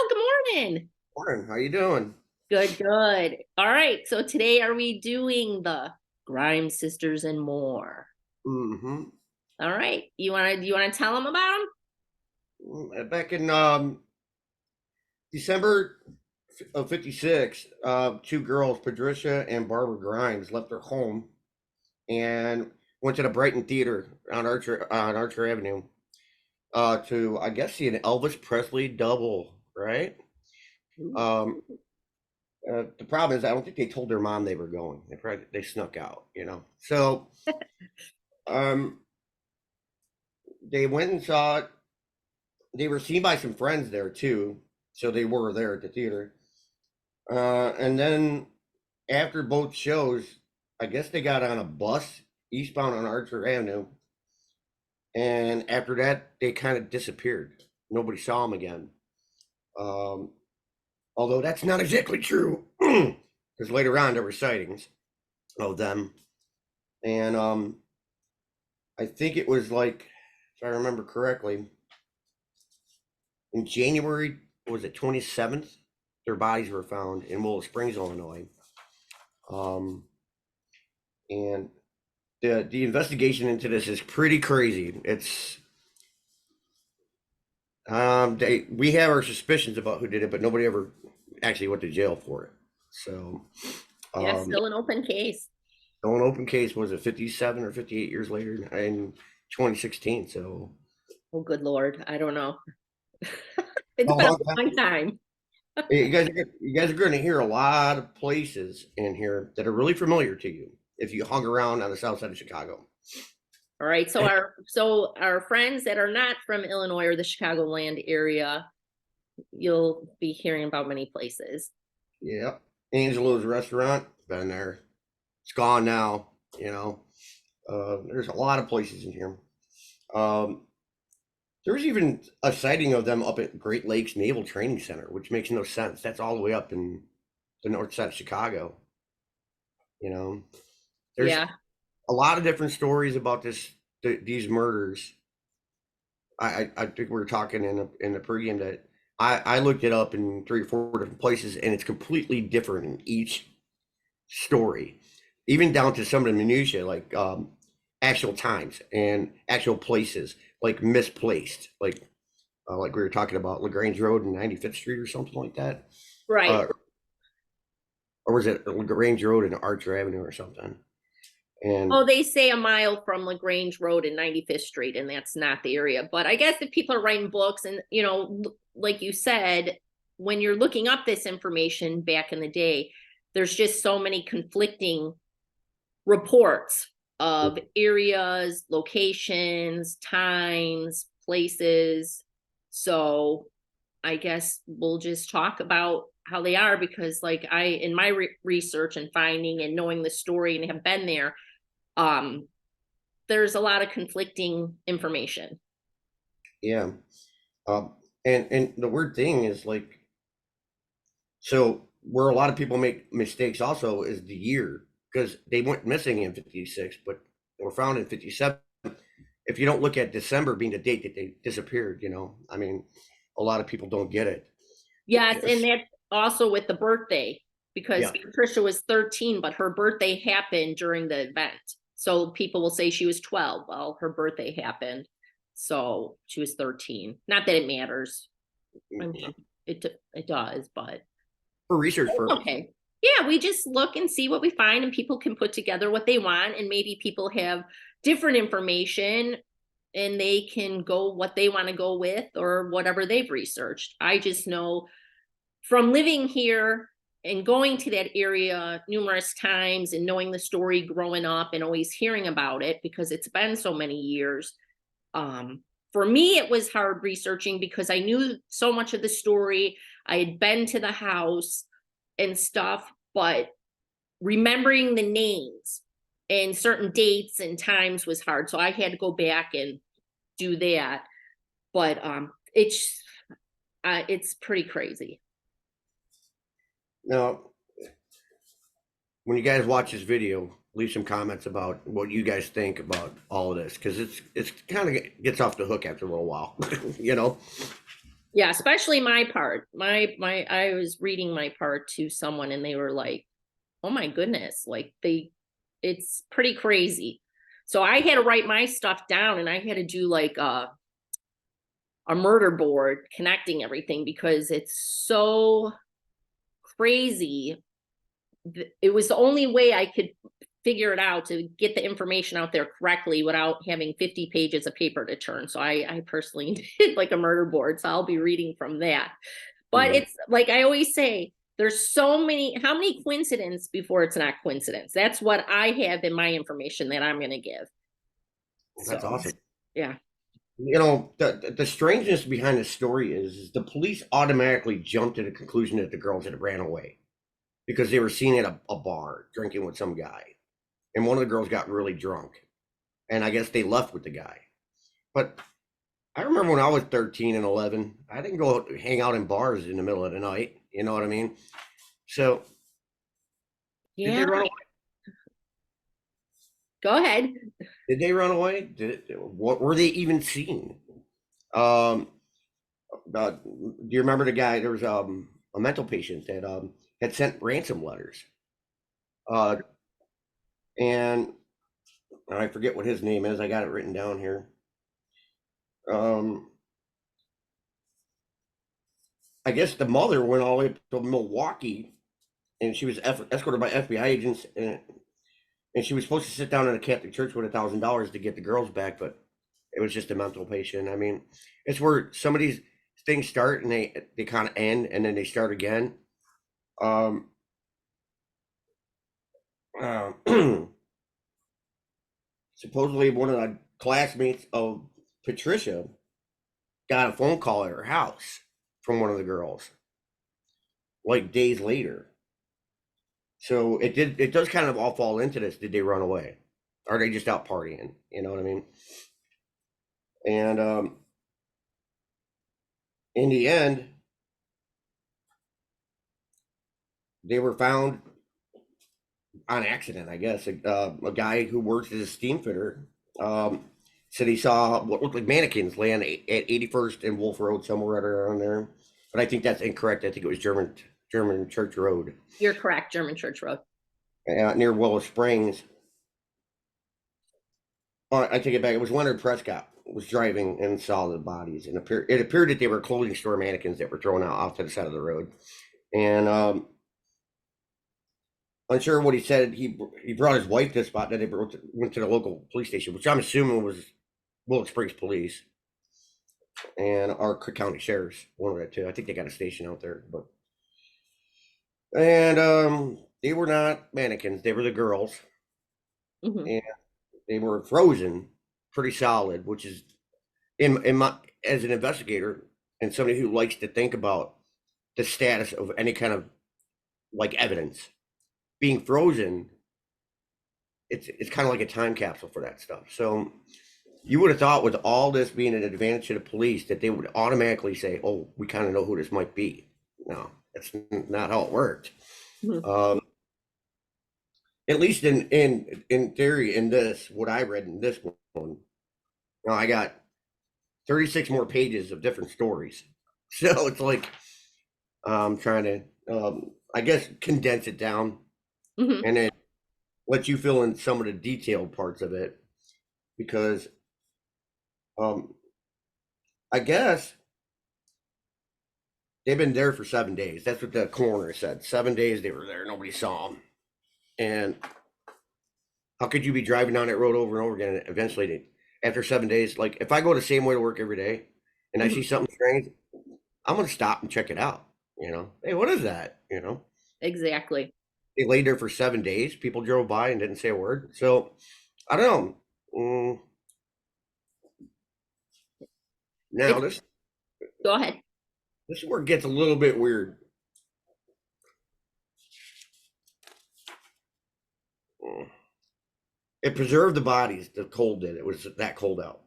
good morning. Morning, how you doing? Good, good. All right. So today are we doing the Grimes sisters and more? Mm-hmm. All right. You wanna tell them about Back in December of '56, two girls, Patricia and Barbara Grimes, left their home and went to the Brighton Theater on Archer Avenue to, I guess, see an Elvis Presley double, right? them? Um, the problem is, I don't think they told their mom they were going. They snuck out. So um, they went and saw it. They were seen by some friends there too, so they were there at the theater. And then after both shows, I guess they got on a bus eastbound on Archer Avenue, and after that, they kind of disappeared. Nobody saw them again. Um, Although that's not exactly true, because later on there were sightings of them, and I think it was like, if I remember correctly, in January, was it 27th? Their bodies were found in Willow Springs, Illinois. Um, and the investigation into this is pretty crazy. It's we have our suspicions about who did it, but nobody ever actually went to jail for it. So Yeah, um, still an open case. the only open case was it 57 or 58 years later in 2016. So Oh, good Lord. I don't know. It's a been long a time. long time. You guys are going to hear a lot of places in here that are really familiar to you if you hung around on the south side of Chicago. All right. So our friends that are not from Illinois or the Chicagoland area, you'll be hearing about many places. Yep. Angelo's restaurant, been there. It's gone now, there's a lot of places in here. Um, there was even a sighting of them up at Great Lakes Naval Training Center, which makes no sense. That's all the way up in the north side of Chicago. You know, there's Yeah. a lot of different stories about these murders. I think we were talking in the pregame that I looked it up in 3 or 4 different places, and it's completely different in each story, even down to some of the minutia, like actual times and actual places, like misplaced, like we were talking about Lagrange Road and 95th Street or something like that, Right. uh, or was it Lagrange Road and Archer Avenue or something? And Oh, they say a mile from LaGrange Road and 95th Street, and that's not the area. But I guess if people are writing books and, like you said, when you're looking up this information back in the day, there's just so many conflicting reports of areas, locations, times, places. So I guess we'll just talk about how they are because, like, in my research and finding and knowing the story and have been there, um there's a lot of conflicting information. yeah, and the weird thing is, like, so where a lot of people make mistakes also is the year, because they went missing in '56, but they were found in '57. If you don't look at December being the date that they disappeared, I mean, a lot of people don't get it. Yes, and Yes. that's also with the birthday because Yeah. Patricia was 13, but her birthday happened during the event. So people will say she was 12. Well, her birthday happened. So she was 13. Not that it matters. I mean, it does, but For research it's purposes. okay. Yeah, we just look and see what we find, and people can put together what they want, and maybe people have different information and they can go what they want to go with or whatever they've researched. I just know from living here and going to that area numerous times and knowing the story growing up and always hearing about it because it's been so many years. Um, for me, it was hard researching because I knew so much of the story. I had been to the house and stuff, but remembering the names and certain dates and times was hard. So I had to go back and do that. But it's pretty crazy. Now, when you guys watch this video, leave some comments about what you guys think about all of this, because it's kind of gets off the hook after a little while, you know. Yeah, especially my part. I was reading my part to someone and they were like, "Oh my goodness, like it's pretty crazy." So I had to write my stuff down and I had to do like a murder board connecting everything because it's so crazy. It was the only way I could figure it out to get the information out there correctly without having 50 pages of paper to turn. So I personally did like a murder board. So I'll be reading from that. But Mhm. it's like I always say, there's so many, how many coincidence before it's not coincidence? That's what I have in my information that I'm going to give. That's So, awesome. yeah. You know, the strangeness behind the story is the police automatically jumped to the conclusion that the girls had ran away because they were seen at a bar drinking with some guy, and one of the girls got really drunk, and I guess they left with the guy. But I remember when I was 13 and 11, I didn't go hang out in bars in the middle of the night. You know what I mean? So did Yeah. they run away? Go ahead. Did they run away? What were they even seen? Um, do you remember the guy? There was a mental patient that had sent ransom letters, uh, and I forget what his name is. I got it written down here. Um, I guess the mother went all the way to Milwaukee, and she was escorted by FBI agents, and she was supposed to sit down in a Catholic church with $1,000 to get the girls back, but it was just a mental patient. I mean, it's where some of these things start and they kind of end and then they start again. Um, uh, Supposedly, one of the classmates of Patricia got a phone call at her house from one of the girls, like days later. So it does kind of all fall into this. Did they run away? Are they just out partying? You know what I mean? And in the end, they were found on accident, I guess. A guy who works as a steam fitter um, said he saw what looked like mannequins laying at 81st and Wolf Road, somewhere right around there. But I think that's incorrect. I think it was German Church Road You're correct. German Church Road. near Willow Springs. I take it back. It was Leonard Prescott was driving and saw the bodies, and it appeared that they were clothing store mannequins that were thrown out off to the side of the road. And unsure what he said. He brought his wife to the spot. Then they went to the local police station, which I'm assuming was Willow Springs Police and our Cook County Sheriff's, one of the two. I think they got a station out there, but and they were not mannequins. They were the girls, Mhm. and they were frozen, pretty solid. Which is in my as an investigator and somebody who likes to think about the status of any kind of like evidence being frozen. It's kind of like a time capsule for that stuff. So you would have thought with all this being an advantage to the police that they would automatically say, "Oh, we kind of know who this might be." No, that's not how it worked. Mhm. Um, at least in theory, in this, what I read in this one, now I got 36 more pages of different stories. So it's like I'm trying to, I guess, condense it down Mhm. and then let you fill in some of the detailed parts of it because um, I guess they've been there for 7 days. That's what the coroner said. 7 days they were there. Nobody saw them. And how could you be driving down that road over and over again? And eventually, after 7 days, like if I go the same way to work every day and I Mhm. see something strange, I'm going to stop and check it out. Hey, what is that? Exactly. They laid there for 7 days. People drove by and didn't say a word. So I don't know. Now It's Go ahead. this is where it gets a little bit weird. Mm. It preserved the bodies. The cold did. It was that cold out.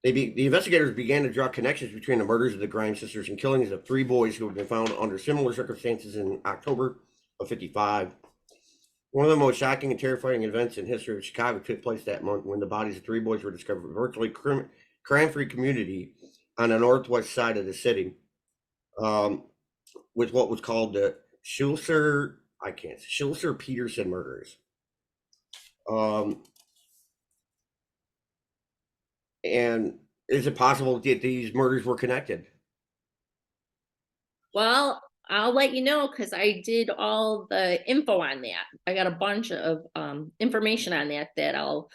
The investigators began to draw connections between the murders of the Grimes sisters and killings of three boys who had been found under similar circumstances in October of '55. One of the most shocking and terrifying events in history of Chicago took place that month when the bodies of three boys were discovered virtually crime-free community on the northwest side of the city, with what was called the Schulzer Peterson murders. Um, and is it possible that these murders were connected? Well, I'll let you know because I did all the info on that. I got a bunch of information on that I'll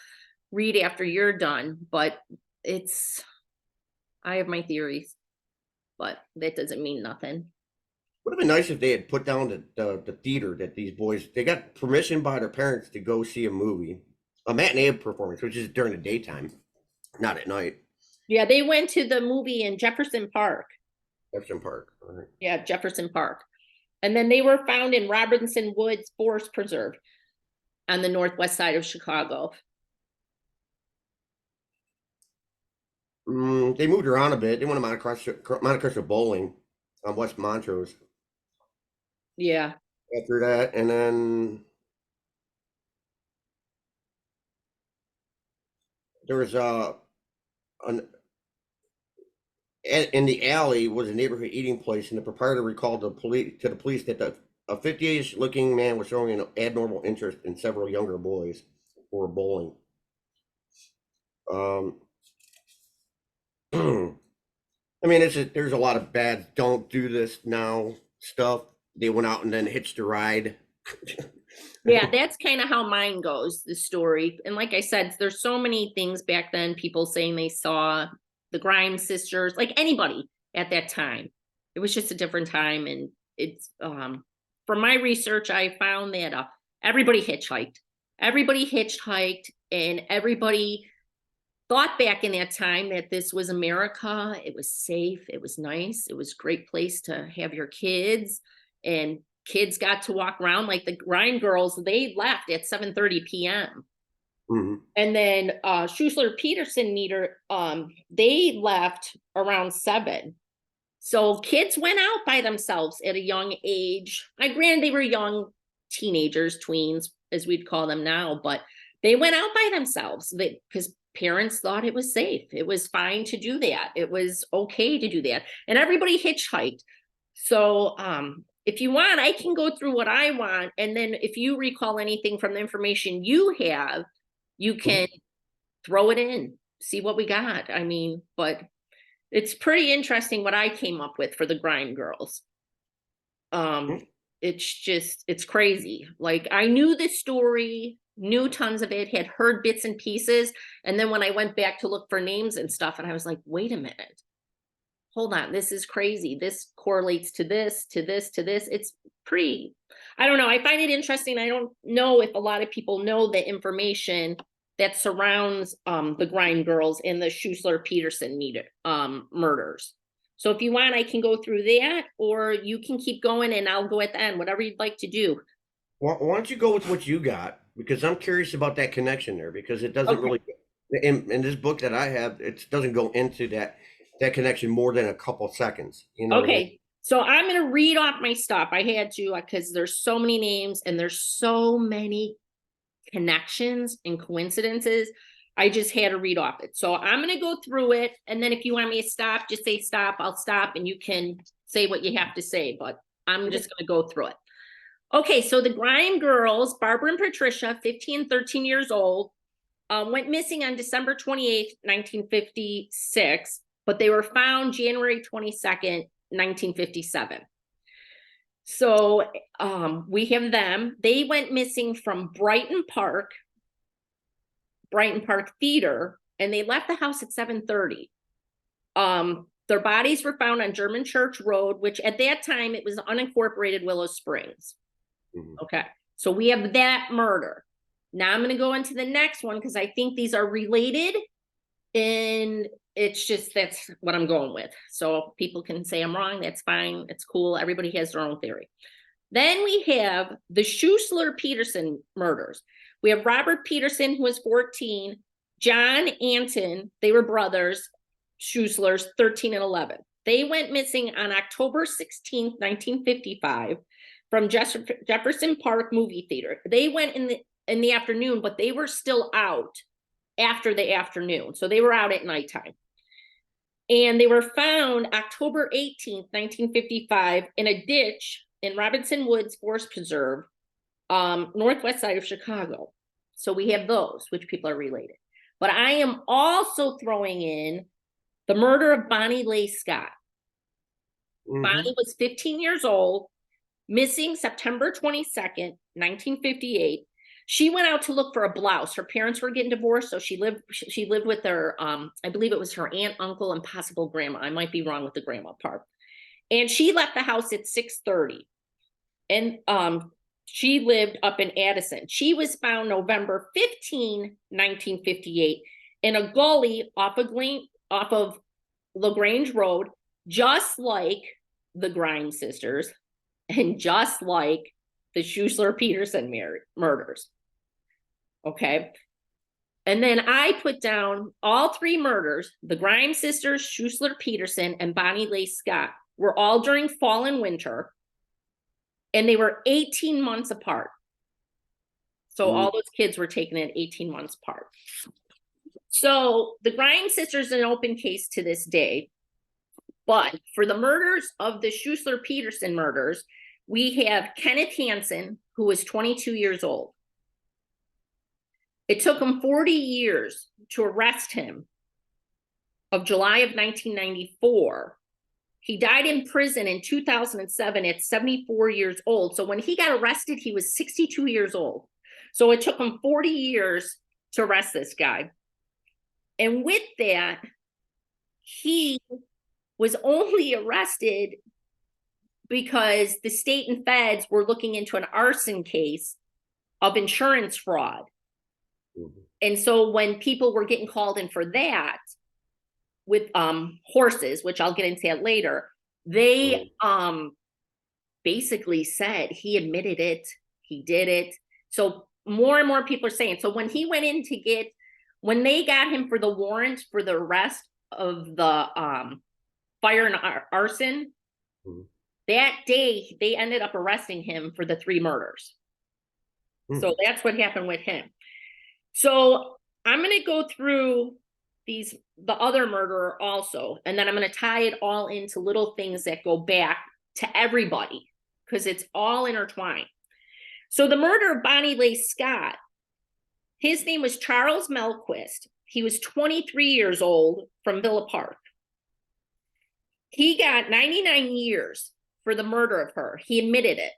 read after you're done, but it's I have my theories, but that doesn't mean nothing. Would have been nice if they had put down the theater that these boys, they got permission by their parents to go see a movie, a matinee performance, which is during the daytime, not at night. Yeah, they went to the movie in Jefferson Park. Jefferson Park. All right. Yeah, Jefferson Park. And then they were found in Robinson Woods Forest Preserve on the northwest side of Chicago. They moved around a bit. They went to Monte Cristo Bowling on West Montrose Yeah. after that, and then there was an in the alley was a neighborhood eating place, and the proprietor recalled the police that a 50-ish looking man was showing an abnormal interest in several younger boys who were bowling. I mean, there's a lot of bad "don't do this now" stuff. They went out and then hitched a ride. Yeah, that's kind of how mine goes, the story. And like I said, there's so many things back then, people saying they saw the Grimes sisters, like anybody at that time. It was just a different time. And it's from my research, I found that everybody hitchhiked. Everybody hitchhiked, and everybody thought back in that time that this was America. It was safe. It was nice. It was a great place to have your kids, and kids got to walk around. Like the Grimes girls, they left at 7:30 p.m. Mhm. And then Schussler Peterson meter, they left around 7. So kids went out by themselves at a young age. Granted, they were young teenagers, tweens, as we'd call them now, but they went out by themselves because parents thought it was safe. It was fine to do that. It was okay to do that. And everybody hitchhiked. So if you want, I can go through what I want. And then if you recall anything from the information you have, you can throw it in, see what we got. I mean, but it's pretty interesting what I came up with for the Grimes girls. It's crazy. Like I knew this story, knew tons of it, had heard bits and pieces. And then when I went back to look for names and stuff, and I was like, wait a minute, hold on, this is crazy. This correlates to this, to this, to this. It's pretty, I don't know. I find it interesting. I don't know if a lot of people know the information that surrounds the Grimes girls and the Schussler Peterson murders. So if you want, I can go through that, or you can keep going and I'll go at the end, whatever you'd like to do. Why don't you go with what you got? Because I'm curious about that connection there, because it doesn't really, in this book that I have, it doesn't go into that connection more than a couple seconds. You know what I mean? Okay, so I'm going to read off my stuff. I had to because there's so many names and there's so many connections and coincidences. I just had to read off it. So I'm going to go through it. And then if you want me to stop, just say stop. I'll stop and you can say what you have to say, but I'm just going to go through it. Okay, so the Grimes girls, Barbara and Patricia, 15 and 13 years old, went missing on December 28th, 1956, but they were found January 22nd, 1957. So we have them. They went missing from Brighton Park Theater, and they left the house at 7:30. Their bodies were found on German Church Road, which at that time it was unincorporated Willow Springs. Okay, so we have that murder. Now I'm going to go into the next one because I think these are related, and it's just that's what I'm going with. So people can say I'm wrong. That's fine. It's cool. Everybody has their own theory. Then we have the Schussler Peterson murders. We have Robert Peterson, who was 14, John Anton, they were brothers, Schusslers, 13 and 11. They went missing on October 16th, 1955 from Jefferson Park movie theater. They went in the afternoon, but they were still out after the afternoon. So they were out at nighttime. And they were found October 18th, 1955, in a ditch in Robinson Woods Forest Preserve, northwest side of Chicago. So we have those, which people are related. But I am also throwing in the murder of Bonnie Lay Scott. Bonnie was 15 years old, missing September 22nd, 1958. She went out to look for a blouse. Her parents were getting divorced, so she lived with her, I believe it was her aunt, uncle, and possible grandma. I might be wrong with the grandma part. And she left the house at 6:30. And she lived up in Addison. She was found November 15, 1958, in a gully off of LaGrange Road, just like the Grimes sisters and just like the Schuessler Peterson murders. Okay. And then I put down all three murders, the Grimes sisters, Schuessler Peterson, and Bonnie Lay Scott, were all during fall and winter. And they were 18 months apart. So all those kids were taken at 18 months apart. So the Grimes sisters are an open case to this day. But for the murders of the Schuessler Peterson murders, we have Kenneth Hansen, who was 22 years old. It took him 40 years to arrest him, of July of 1994. He died in prison in 2007 at 74 years old. So when he got arrested, he was 62 years old. So it took him 40 years to arrest this guy. And with that, he was only arrested because the state and feds were looking into an arson case of insurance fraud. And so when people were getting called in for that, with horses, which I'll get into that later, they basically said he admitted it, he did it. So more and more people are saying, so when he went in to when they got him for the warrant for the arrest of the fire and arson, that day they ended up arresting him for the three murders. So that's what happened with him. So I'm going to go through the other murderer also, and then I'm going to tie it all into little things that go back to everybody, because it's all intertwined. So the murder of Bonnie Lay Scott, his name was Charles Melquist. He was 23 years old, from Villa Park. He got 99 years for the murder of her. He admitted it.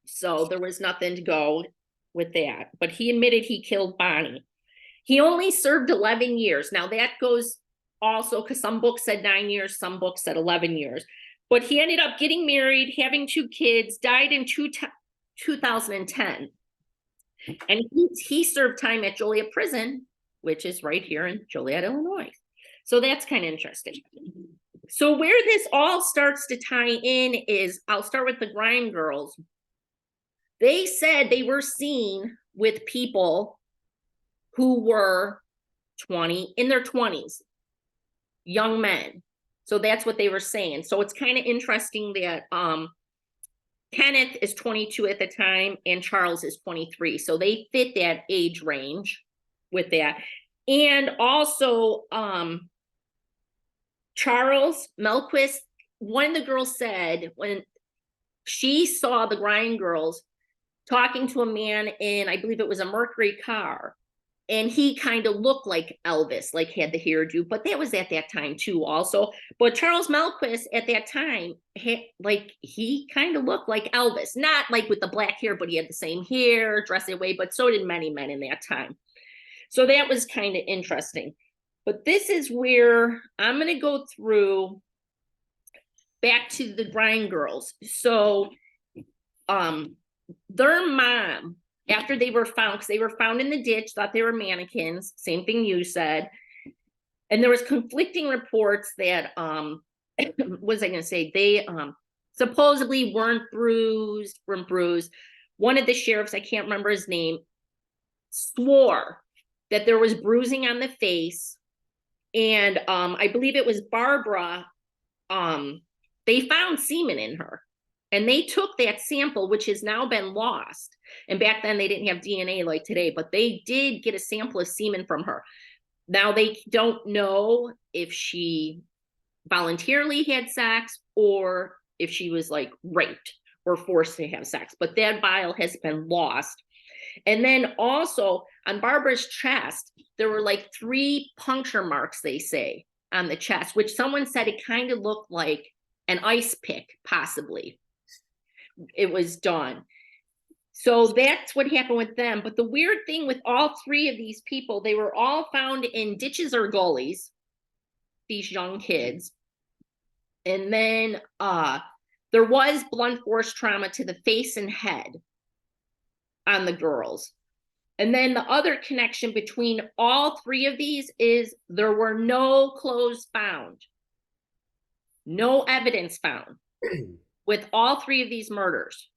So there was nothing to go with that, but he admitted he killed Bonnie. He only served 11 years. Now that goes also because some books said 9 years, some books said 11 years. But he ended up getting married, having 2 kids, died in 2010. And he served time at Joliet Prison, which is right here in Joliet, Illinois. So that's kind of interesting. So where this all starts to tie in is, I'll start with the Grimes girls. They said they were seen with people who were in their 20s, young men. So that's what they were saying. So it's kind of interesting that Kenneth is 22 at the time and Charles is 23. So they fit that age range with that. And also Charles Melquist, one of the girls said when she saw the Grimes girls talking to a man in, I believe it was a Mercury car, and he kind of looked like Elvis, like had the hairdo, but that was at that time too also. But Charles Melquist at that time, he kind of looked like Elvis, not like with the black hair, but he had the same hair, dressed that way, but so did many men in that time. So that was kind of interesting. But this is where I'm going to go through back to the Grimes girls. So their mom, after they were found, because they were found in the ditch, thought they were mannequins, same thing you said. And there was conflicting reports that, what was I going to say? They supposedly weren't bruised. One of the sheriffs, I can't remember his name, swore that there was bruising on the face. And I believe it was Barbara, they found semen in her. And they took that sample, which has now been lost. And back then they didn't have DNA like today, but they did get a sample of semen from her. Now they don't know if she voluntarily had sex or if she was like raped or forced to have sex. But that vial has been lost. And then also on Barbara's chest, there were like 3 puncture marks, they say, on the chest, which someone said it kind of looked like an ice pick, possibly. It was done. So that's what happened with them. But the weird thing with all 3 of these people, they were all found in ditches or gullies, these young kids. And then there was blunt force trauma to the face and head on the girls. And then the other connection between all 3 of these is there were no clothes found, no evidence found with all 3 of these murders.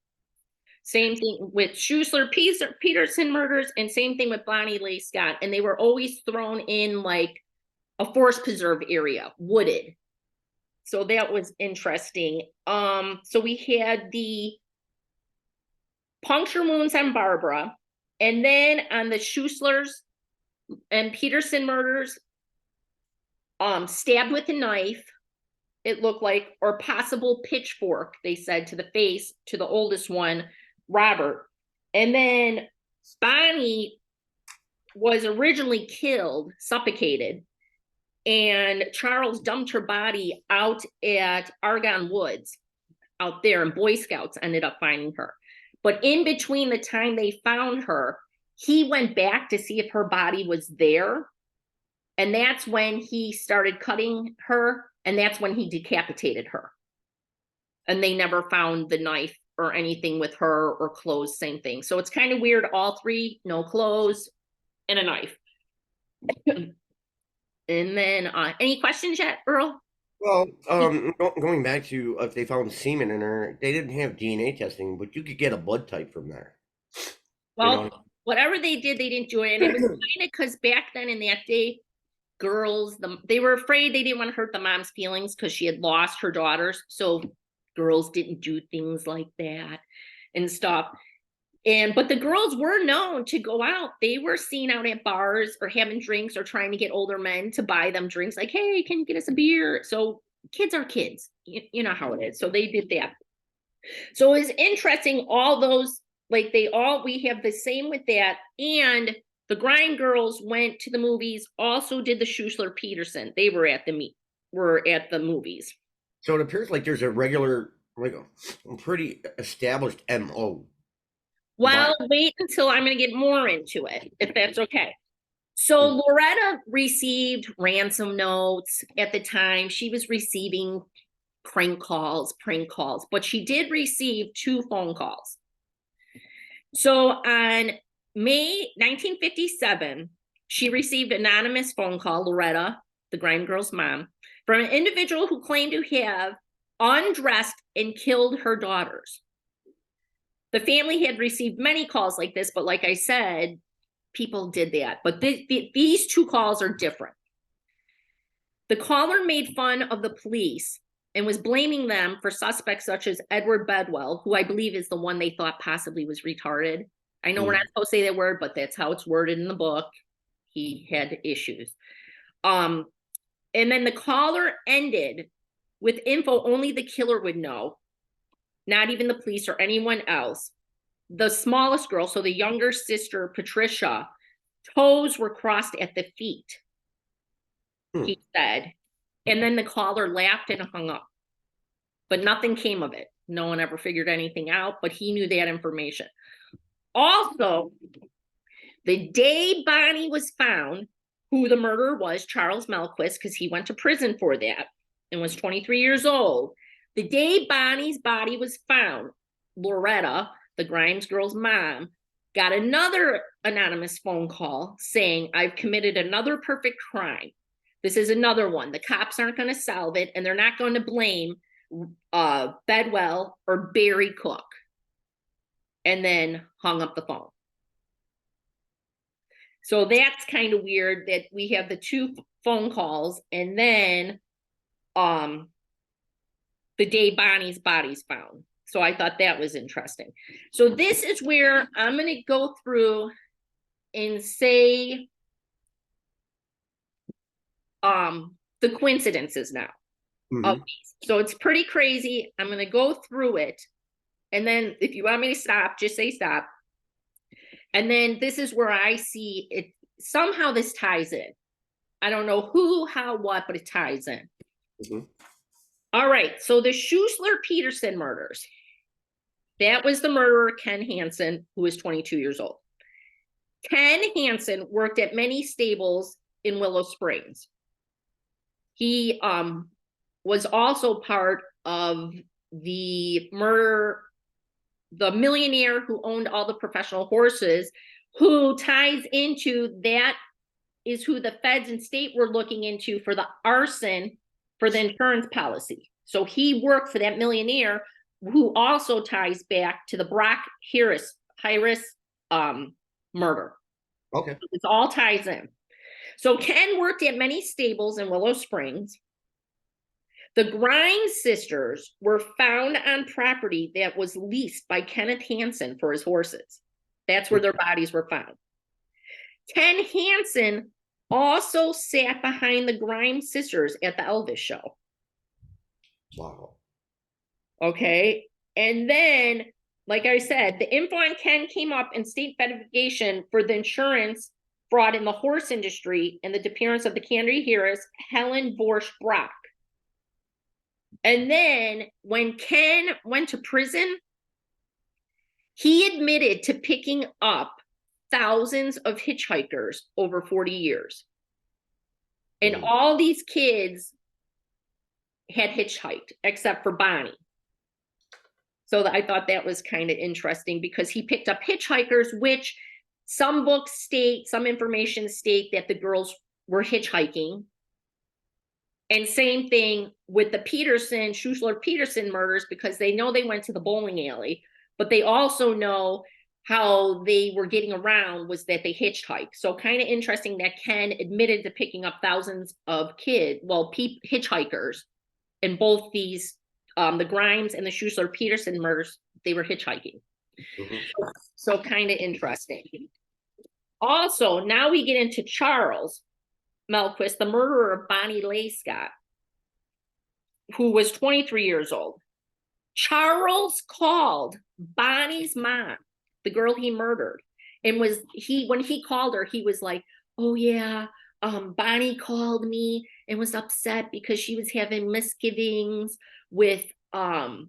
Same thing with Schuessler Peterson murders, and same thing with Bonnie Lee Scott. And they were always thrown in like a forest preserve area, wooded. So that was interesting. So we had the puncture wounds on Barbara, and then on the Schuesslers and Peterson murders, stabbed with a knife, it looked like, or possible pitchfork, they said, to the face, to the oldest one, Robert. And then Bonnie was originally killed, suffocated, and Charles dumped her body out at Argonne Woods out there, and Boy Scouts ended up finding her. But in between the time they found her, he went back to see if her body was there. And that's when he started cutting her, and that's when he decapitated her. And they never found the knife or anything with her, or clothes, same thing. So it's kind of weird, all 3, no clothes and a knife. And then any questions yet, Earl? Well, going back to if they found semen in her, they didn't have DNA testing, but you could get a blood type from there. Well, whatever they did, they didn't do it. And it was kind of because back then in that day, girls, they were afraid, they didn't want to hurt the mom's feelings because she had lost her daughters. So girls didn't do things like that and stuff. But the girls were known to go out. They were seen out at bars or having drinks or trying to get older men to buy them drinks, like, hey, can you get us a beer? So kids are kids. You know how it is. So they did that. So it's interesting, all those, like we have the same with that. And the Grind Girls went to the movies, also did the Schuessler Peterson. They were at the movies. So it appears like there's a regular, like a pretty established MO. Well, wait until I'm going to get more into it, if that's okay. So Loretta received ransom notes at the time. She was receiving prank calls, but she did receive 2 phone calls. So on May 1957, she received an anonymous phone call, Loretta, the Grind Girl's mom, from an individual who claimed to have undressed and killed her daughters. The family had received many calls like this, but like I said, people did that. But these 2 calls are different. The caller made fun of the police and was blaming them for suspects such as Edward Bedwell, who I believe is the one they thought possibly was retarded. I know we're not supposed to say that word, but that's how it's worded in the book. He had issues. And then the caller ended with info only the killer would know, not even the police or anyone else. The smallest girl, so the younger sister, Patricia, toes were crossed at the feet, he said. And then the caller laughed and hung up. But nothing came of it. No one ever figured anything out, but he knew that information. Also, the day Bonnie was found, who the murderer was, Charles Melquist, because he went to prison for that and was 23 years old. The day Bonnie's body was found, Loretta, the Grimes girl's mom, got another anonymous phone call saying, I've committed another perfect crime. This is another one. The cops aren't going to solve it, and they're not going to blame Bedwell or Barry Cook. And then hung up the phone. So that's kind of weird that we have the 2 phone calls, and then the day Bonnie's body's found. So I thought that was interesting. So this is where I'm going to go through and say the coincidences now. of Mhm. these. So it's pretty crazy. I'm going to go through it. And then if you want me to stop, just say stop. And then this is where I see it. Somehow this ties in. I don't know who, how, what, but it ties in. Mhm. All right. So the Schuessler Peterson murders. That was the murderer, Ken Hansen, who was 22 years old. Ken Hansen worked at many stables in Willow Springs. He was also part of the murder, the millionaire who owned all the professional horses, who ties into that is who the feds and state were looking into for the arson for the insurance policy. So he worked for that millionaire who also ties back to the Brock Harris murder. Okay. It all ties in. So Ken worked at many stables in Willow Springs. The Grimes sisters were found on property that was leased by Kenneth Hansen for his horses. That's where their bodies were found. Ken Hansen also sat behind the Grimes sisters at the Elvis show. Wow. Okay. And then, like I said, the info on Ken came up in state investigation for the insurance fraud in the horse industry and the disappearance of the Candy Harris, Helen Vorsch Brock. And then when Ken went to prison, he admitted to picking up thousands of hitchhikers over 40 years. And all these kids had hitchhiked except for Bonnie. So I thought that was kind of interesting because he picked up hitchhikers, which some books state, some information state that the girls were hitchhiking. And same thing with the Schuessler Peterson murders, because they know they went to the bowling alley, but they also know how they were getting around was that they hitchhiked. So kind of interesting that Ken admitted to picking up thousands of hitchhikers in both these, the Grimes and the Schuessler Peterson murders, they were hitchhiking. Mhm. So kind of interesting. Also, now we get into Charles Melquist, the murderer of Bonnie Lay Scott, who was 23 years old. Charles called Bonnie's mom, the girl he murdered, and when he called her, he was like, "Oh yeah, Bonnie called me and was upset because she was having misgivings with a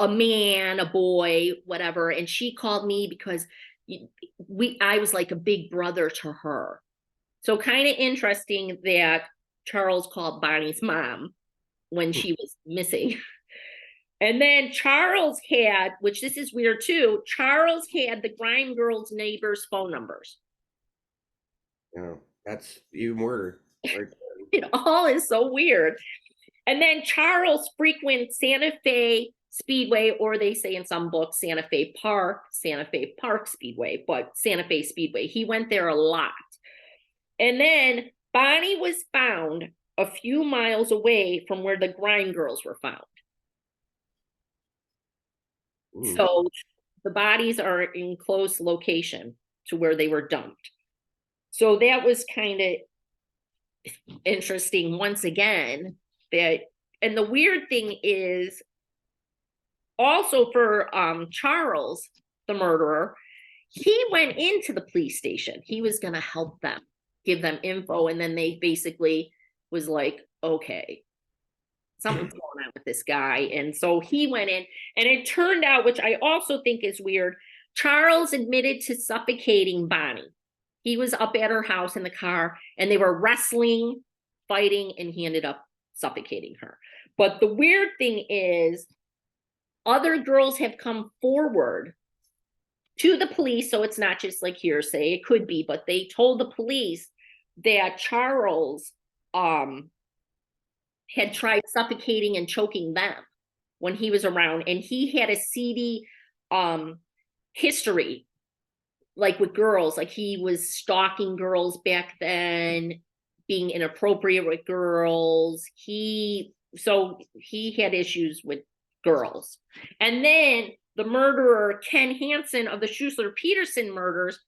man, a boy, whatever, and she called me because I was like a big brother to her." So kind of interesting that Charles called Bonnie's mom when she was missing. And then Charles had, which this is weird too, Charles had the Grime girls' neighbors' phone numbers. Yeah, that's even weirder. Right. It all is so weird. And then Charles frequents Santa Fe Speedway, or they say in some books Santa Fe Park Speedway, but Santa Fe Speedway. He went there a lot. And then Bonnie was found a few miles away from where the Grime girls were found. Mm. So the bodies are in close location to where they were dumped. So that was kind of interesting once again. And the weird thing is also for Charles, the murderer, he went into the police station. He was going to help them, give them info. And then they basically was like, okay, something's going on with this guy. And so he went in, and it turned out, which I also think is weird, Charles admitted to suffocating Bonnie. He was up at her house in the car, and they were wrestling, fighting, and he ended up suffocating her. But the weird thing is, other girls have come forward to the police, so it's not just like hearsay, it could be, but they told the police that Charles had tried suffocating and choking them when he was around, and he had a seedy history, like with girls, like he was stalking girls back then, being inappropriate with girls. So he had issues with girls. And then the murderer, Ken Hansen of the Schuessler Peterson murders,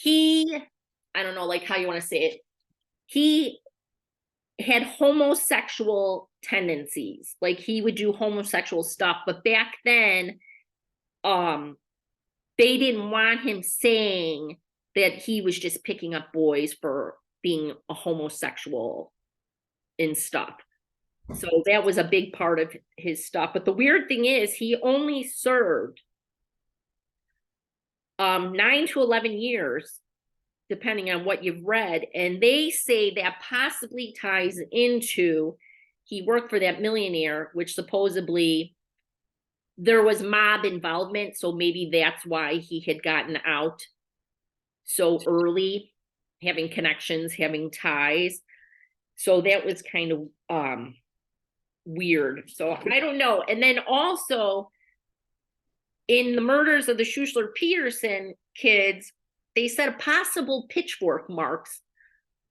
I don't know, like how you want to say it, he had homosexual tendencies. Like he would do homosexual stuff, but back then, they didn't want him saying that he was just picking up boys for being a homosexual and stuff. So that was a big part of his stuff. But the weird thing is he only served 9 to 11 years, depending on what you've read. And they say that possibly ties into he worked for that millionaire, which supposedly there was mob involvement. So maybe that's why he had gotten out so early, having connections, having ties. So that was kind of weird. So I don't know. And then also in the murders of the Schussler Peterson kids, they said possible pitchfork marks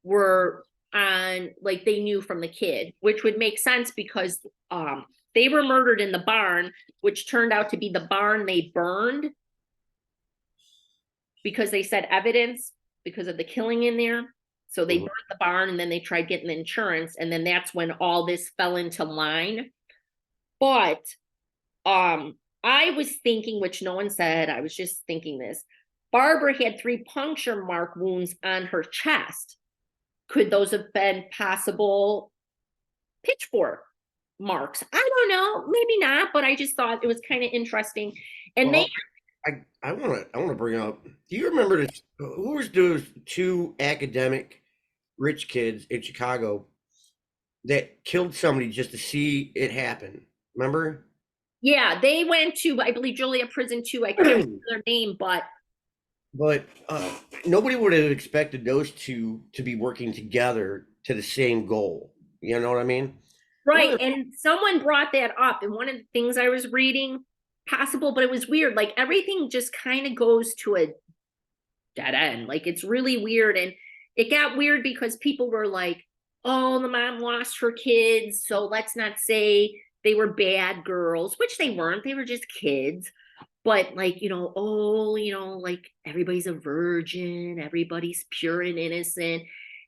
were on, like they knew from the kid, which would make sense because they were murdered in the barn, which turned out to be the barn they burned because they said evidence because of the killing in there. So they burned the barn and then they tried getting the insurance. And then that's when all this fell into line. But I was thinking, which no one said, I was just thinking this. Barbara had 3 puncture mark wounds on her chest. Could those have been possible pitchfork marks? I don't know, maybe not, but I just thought it was kind of interesting. And Well, I want to bring up. Do you remember who was those 2 academic rich kids in Chicago that killed somebody just to see it happen? Remember? yeah, they went to, I believe, Julia prison too. I can't remember their name, but nobody would have expected those 2 to be working together to the same goal. You know what I mean? right. And someone brought that up. And one of the things I was reading, possible, but it was weird. Like everything just kind of goes to a dead end. Like it's really weird. And it got weird because people were like, oh, the mom lost her kids. So let's not say they were bad girls, which they weren't. They were just kids. But like, oh, like everybody's a virgin, everybody's pure and innocent.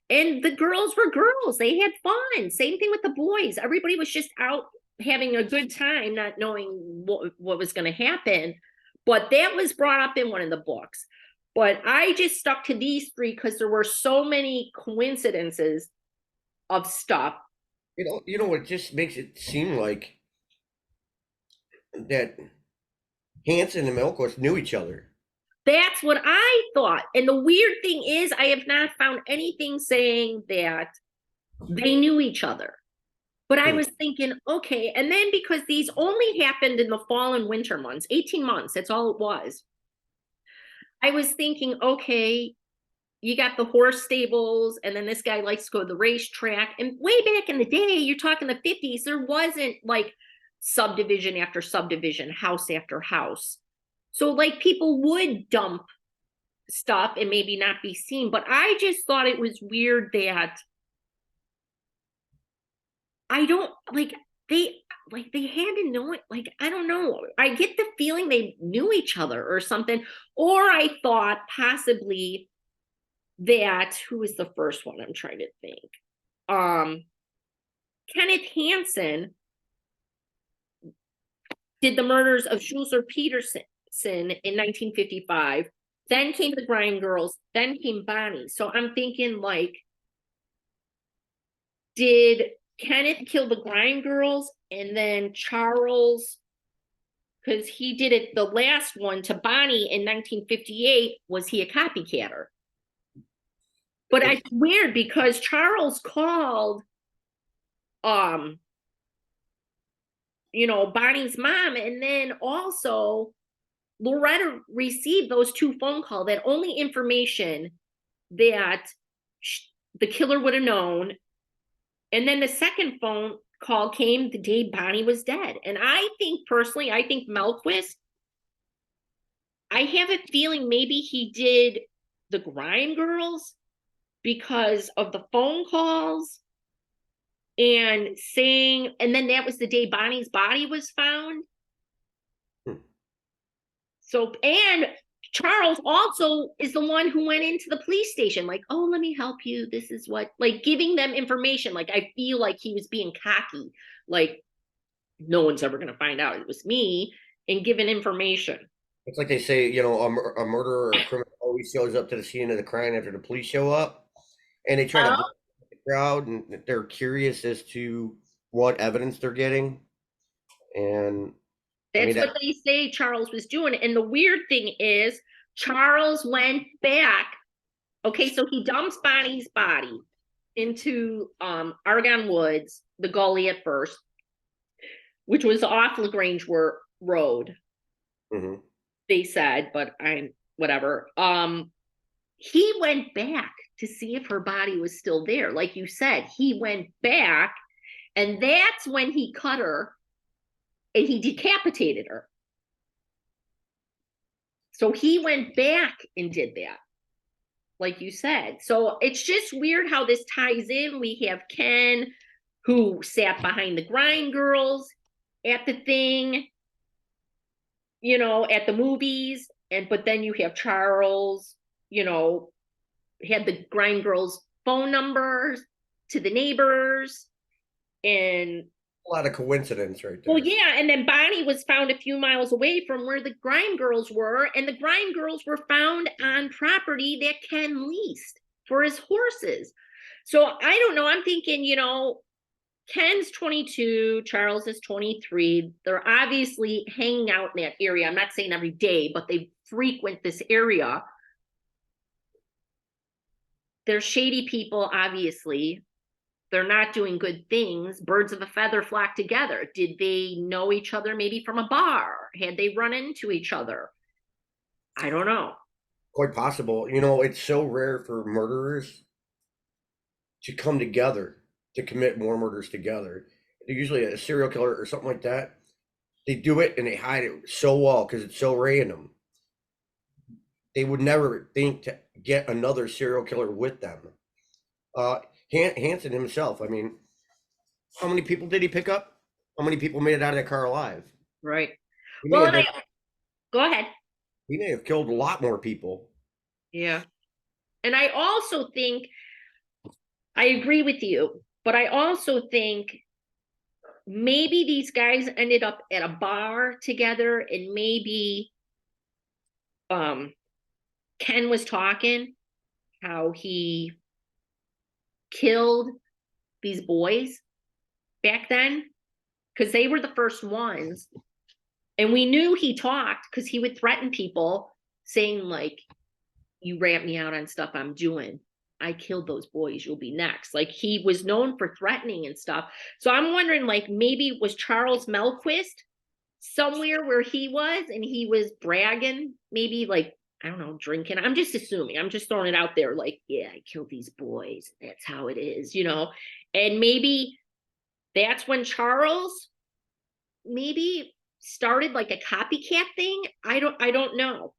And the girls were girls. They had fun. Same thing with the boys. Everybody was just out having a good time, not knowing what was going to happen. But that was brought up in one of the books. But I just stuck to these 3 because there were so many coincidences of stuff. You know what just makes it seem like that Hanson and Melquist knew each other. That's what I thought. And the weird thing is, I have not found anything saying that they knew each other. But I was thinking, okay. And then because these only happened in the fall and winter months, 18 months, that's all it was. I was thinking, okay, you got the horse stables, and then this guy likes to go to the racetrack. And way back in the day, you're talking the 50s, there wasn't like subdivision after subdivision, house after house. So like people would dump stuff and maybe not be seen. But I just thought it was weird that I don't they had to know it. Like, I don't know. I get the feeling they knew each other or something. Or I thought possibly that who was the first one? I'm trying to think. Kenneth Hansen did the murders of Schussler Peterson in 1955. Then came the Grind Girls. Then came Bonnie. So I'm thinking, like, did Kenneth kill the Grind Girls and then Charles, because he did it the last one to Bonnie in 1958, was he a copycatter? But it's weird because Charles called Bonnie's mom, and then also Loretta received those 2 phone calls, that only information that the killer would have known. And then the second phone call came the day Bonnie was dead. And I think personally, I think Melquist, I have a feeling maybe he did the Grind Girls because of the phone calls and saying, and then that was the day Bonnie's body was found. So, and Charles also is the one who went into the police station, like, oh, let me help you. This is what, like, giving them information. Like, I feel like he was being cocky, like, no one's ever going to find out it was me, and giving information. It's like they say, you know, a murderer or a criminal always shows up to the scene of the crime after the police show up, and they try to Oh, blend the crowd, and they're curious as to what evidence they're getting. And I mean that's that what they say Charles was doing. And the weird thing is, Charles went back. Okay, so he dumps Bonnie's body into Argonne Woods, the gully at first, which was off LaGrange Road, mhm. they said, but I'm whatever. He went back to see if her body was still there. Like you said, he went back, and that's when he cut her and he decapitated her. So he went back and did that, like you said. So it's just weird how this ties in. We have Ken, who sat behind the grind girls at the thing, you know, at the movies. And but then you have Charles, you know, had the grind girls' phone numbers to the neighbors. And A lot of coincidence right well, there. yeah, and then Bonnie was found a few miles away from where the Grime Girls were, and the Grime Girls were found on property that Ken leased for his horses. So I don't know. I'm thinking, you know, Ken's 22, Charles is 23. They're obviously hanging out in that area. I'm not saying every day, but they frequent this area. They're shady people, obviously. They're not doing good things. Birds of a feather flock together. Did they know each other maybe from a bar? Had they run into each other? I don't know. Quite possible. You know, it's so rare for murderers to come together to commit more murders together. Usually a serial killer or something like that, they do it and they hide it so well because it's so random. They would never think to get another serial killer with them. Uh, Hanson himself, I mean, how many people did he pick up? How many people made it out of that car alive? Right. He may Well, have and I been, go ahead. he may have killed a lot more people. Yeah. And I also think I agree with you, but I also think maybe these guys ended up at a bar together and maybe um Ken was talking how he killed these boys back then because they were the first ones. And we knew he talked because he would threaten people saying, like, you rat me out on stuff I'm doing. I killed those boys. You'll be next. Like, he was known for threatening and stuff. So I'm wondering, like, maybe was Charles Melquist somewhere where he was and he was bragging, maybe like, I don't know, drinking. I'm just assuming. I'm just throwing it out there. Like, yeah, I killed these boys. That's how it is, you know? And maybe that's when Charles maybe started like a copycat thing. I don't know. I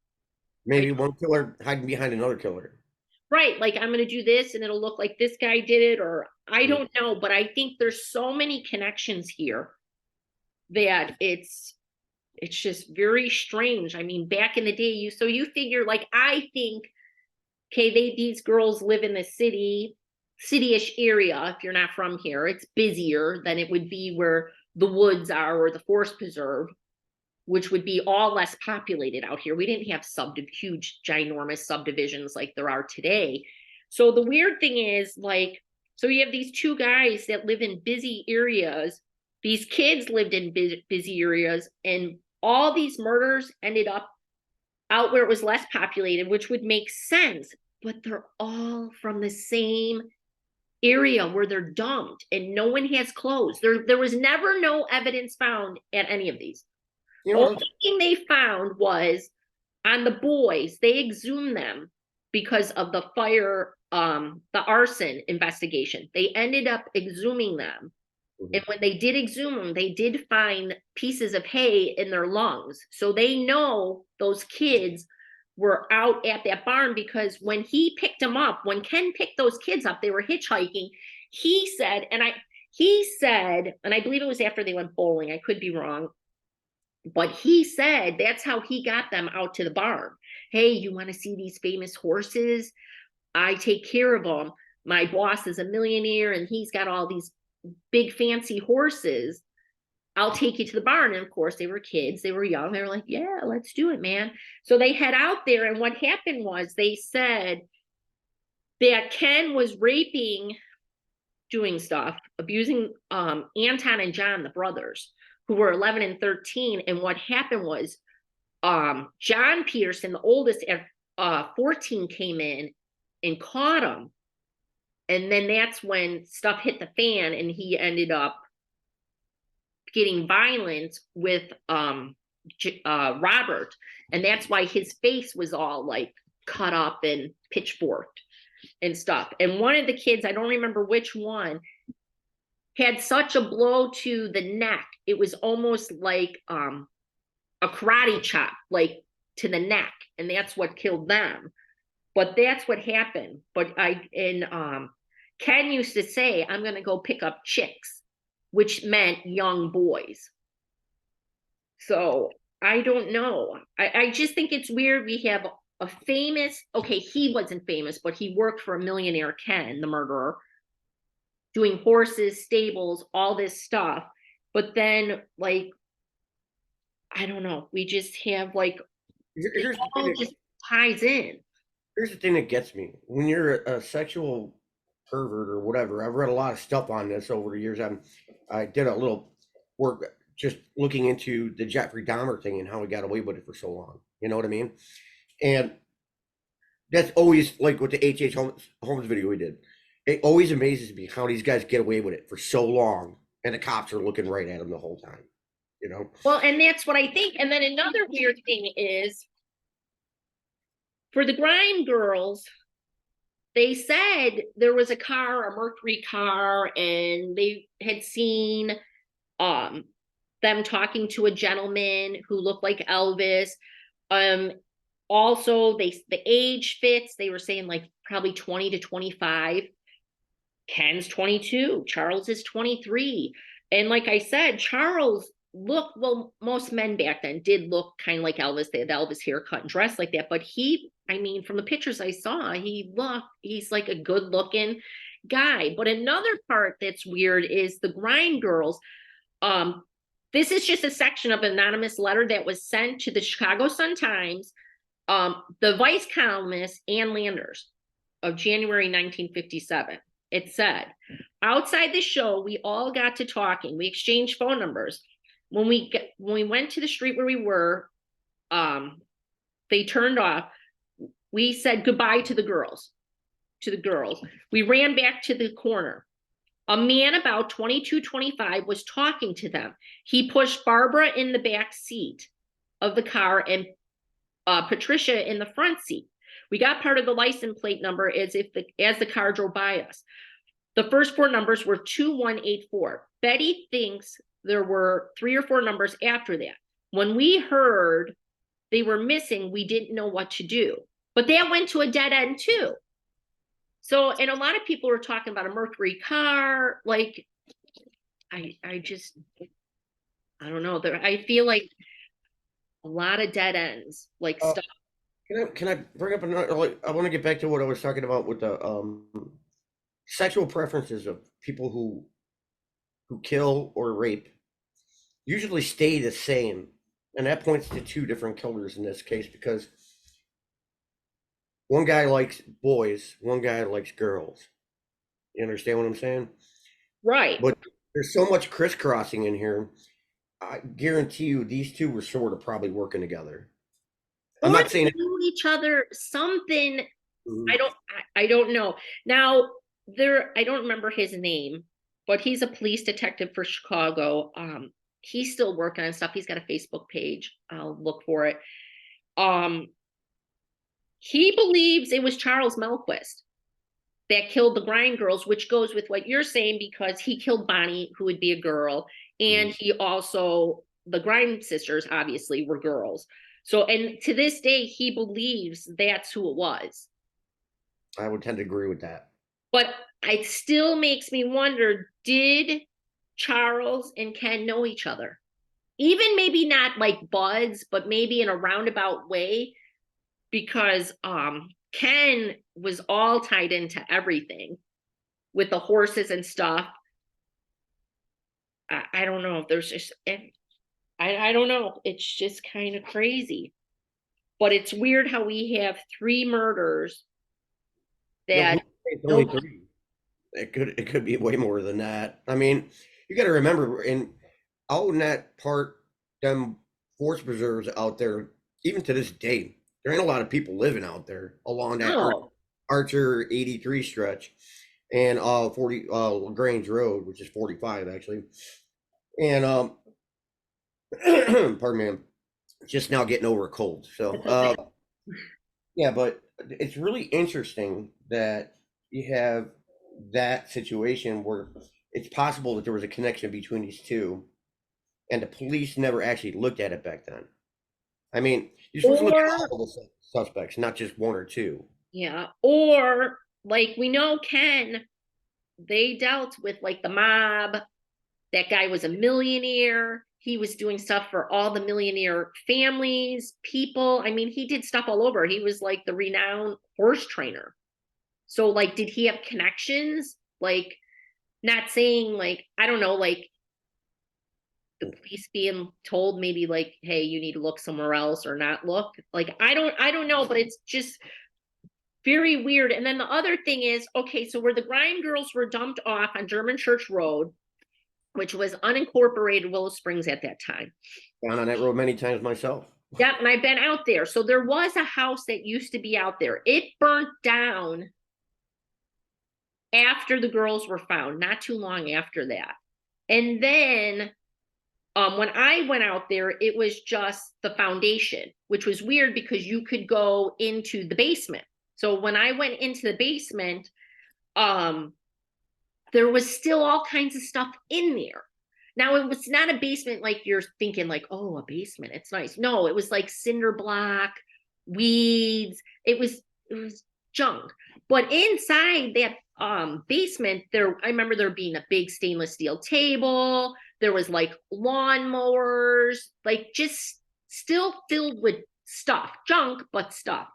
Maybe one killer hiding behind another killer. right, like I'm gonna do this and it'll look like this guy did it, or I Mhm. don't know, but I think there's so many connections here that it's just very strange. I mean, back in the day, you figure like I think, okay, these girls live in the city-ish area. If you're not from here, it's busier than it would be where the woods are or the forest preserve, which would be all less populated out here. We didn't have huge, ginormous subdivisions like there are today. So the weird thing is, like, so you have these two guys that live in busy areas. These kids lived in busy areas, and all these murders ended up out where it was less populated, which would make sense. But they're all from the same area where they're dumped, and no one has clothes. There was never no evidence found at any of these. You know, Only thing they found was on the boys. They exhumed them because of the fire, the arson investigation. They ended up exhuming them. And when they did exhume them, they did find pieces of hay in their lungs. So they know those kids were out at that barn because when he picked them up, when Ken picked those kids up, they were hitchhiking. He said, and I believe it was after they went bowling. I could be wrong, but he said that's how he got them out to the barn. hey, you want to see these famous horses? I take care of them. My boss is a millionaire and he's got all these big fancy horses. I'll take you to the barn. And of course, they were kids, they were young. They were like, yeah, let's do it, man. So they head out there. And what happened was they said that Ken was raping, doing stuff, abusing Anton and John, the brothers, who were 11 and 13. And what happened was John Peterson, the oldest at 14, came in and caught him. And then that's when stuff hit the fan and he ended up getting violent with Robert. And that's why his face was all like cut up and pitchforked and stuff. And one of the kids, I don't remember which one, had such a blow to the neck. It was almost like a karate chop, like to the neck. And that's what killed them. But that's what happened. But Ken used to say, I'm going to go pick up chicks, which meant young boys. So I don't know. I just think it's weird. We have a famous, okay, he wasn't famous, but he worked for a millionaire, Ken, the murderer, doing horses, stables, all this stuff. But then, like, I don't know. We just have like, it all just ties in. Here's the thing that gets me. When you're a sexual pervert or whatever, I've read a lot of stuff on this over the years. I did a little work just looking into the Jeffrey Dahmer thing and how he got away with it for so long. You know what I mean? And that's always like with the H.H. Holmes video we did. It always amazes me how these guys get away with it for so long and the cops are looking right at them the whole time. You know? Well, and that's what I think. And then another weird thing is, for the Grime Girls, they said there was a car, a Mercury car, and they had seen them talking to a gentleman who looked like Elvis. Also, the age fits. They were saying like probably 20 to 25. Ken's 22. Charles is 23. And like I said, Charles looked, well, most men back then did look kind of like Elvis. They had Elvis haircut and dressed like that. But he, I mean, from the pictures I saw, he's like a good looking guy. But another part that's weird is the Grime Girls. This is just a section of an anonymous letter that was sent to the Chicago Sun-Times, the vice columnist Ann Landers, of January 1957. It said, outside the show, we all got to talking. We exchanged phone numbers. When we went to the street where we were, they turned off. We said goodbye to the girls. We ran back to the corner. A man about 22, 25 was talking to them. He pushed Barbara in the back seat of the car and Patricia in the front seat. We got part of the license plate number as the car drove by us. The first four numbers were 2184. Betty thinks there were 3 or 4 numbers after that. When we heard they were missing, we didn't know what to do. But that went to a dead end too. So, and a lot of people were talking about a Mercury car. Like, I don't know. I feel like a lot of dead ends, like stuff. Can I bring up another? Like, I want to get back to what I was talking about with the sexual preferences of people who kill or rape. Usually stay the same, and that points to 2 different killers in this case because one guy likes boys, one guy likes girls. You understand what I'm saying? Right. But there's so much crisscrossing in here. I guarantee you these 2 were sort of probably working together. I'm not saying knew each other something. I don't know. Now I don't remember his name, but he's a police detective for Chicago. He's still working on stuff. He's got a Facebook page. I'll look for it. He believes it was Charles Melquist that killed the Grime Girls, which goes with what you're saying because he killed Bonnie, who would be a girl, and he also, the Grime sisters obviously were girls. So, and to this day, he believes that's who it was. I would tend to agree with that. But it still makes me wonder, did Charles and Ken know each other? Even maybe not like buds, but maybe in a roundabout way. because Ken was all tied into everything with the horses and stuff. I don't know if there's just I don't know. It's just kind of crazy. But it's weird how we have 3 murders No, that it's only no. three. It could be way more than that. I mean, you got to remember out in that part, them forest preserves out there, even to this day, there ain't a lot of people living out there along that No. Archer 83 stretch and 40 Grange Road, which is 45 actually. And pardon me, I'm just now getting over a cold. So It's okay. yeah, but it's really interesting that you have that situation where it's possible that there was a connection between these two, and the police never actually looked at it back then. I mean, you're supposed to look at Or all of the suspects, not just one or two. yeah, or like we know Ken, they dealt with like the mob. That guy was a millionaire. He was doing stuff for all the millionaire families, people. I mean, he did stuff all over. He was like the renowned horse trainer. So, like, did he have connections? Like, not saying like, I don't know, like the police being told maybe like, hey, you need to look somewhere else or not look. Like, I don't know, but it's just very weird. And then the other thing is, okay, so where the Grime girls were dumped off on German Church Road, which was unincorporated Willow Springs at that time. Down on that road many times myself. Yep, and I've been out there. So there was a house that used to be out there. It burnt down after the girls were found, not too long after that. And then when I went out there, it was just the foundation, which was weird because you could go into the basement. So when I went into the basement, um, there was still all kinds of stuff in there. Now it was not a basement like you're thinking like, oh, a basement, it's nice. No, it was like cinder block, weeds. It was junk. But inside that basement, there I remember there being a big stainless steel table. There was like lawnmowers, like just still filled with stuff, junk, but stuff.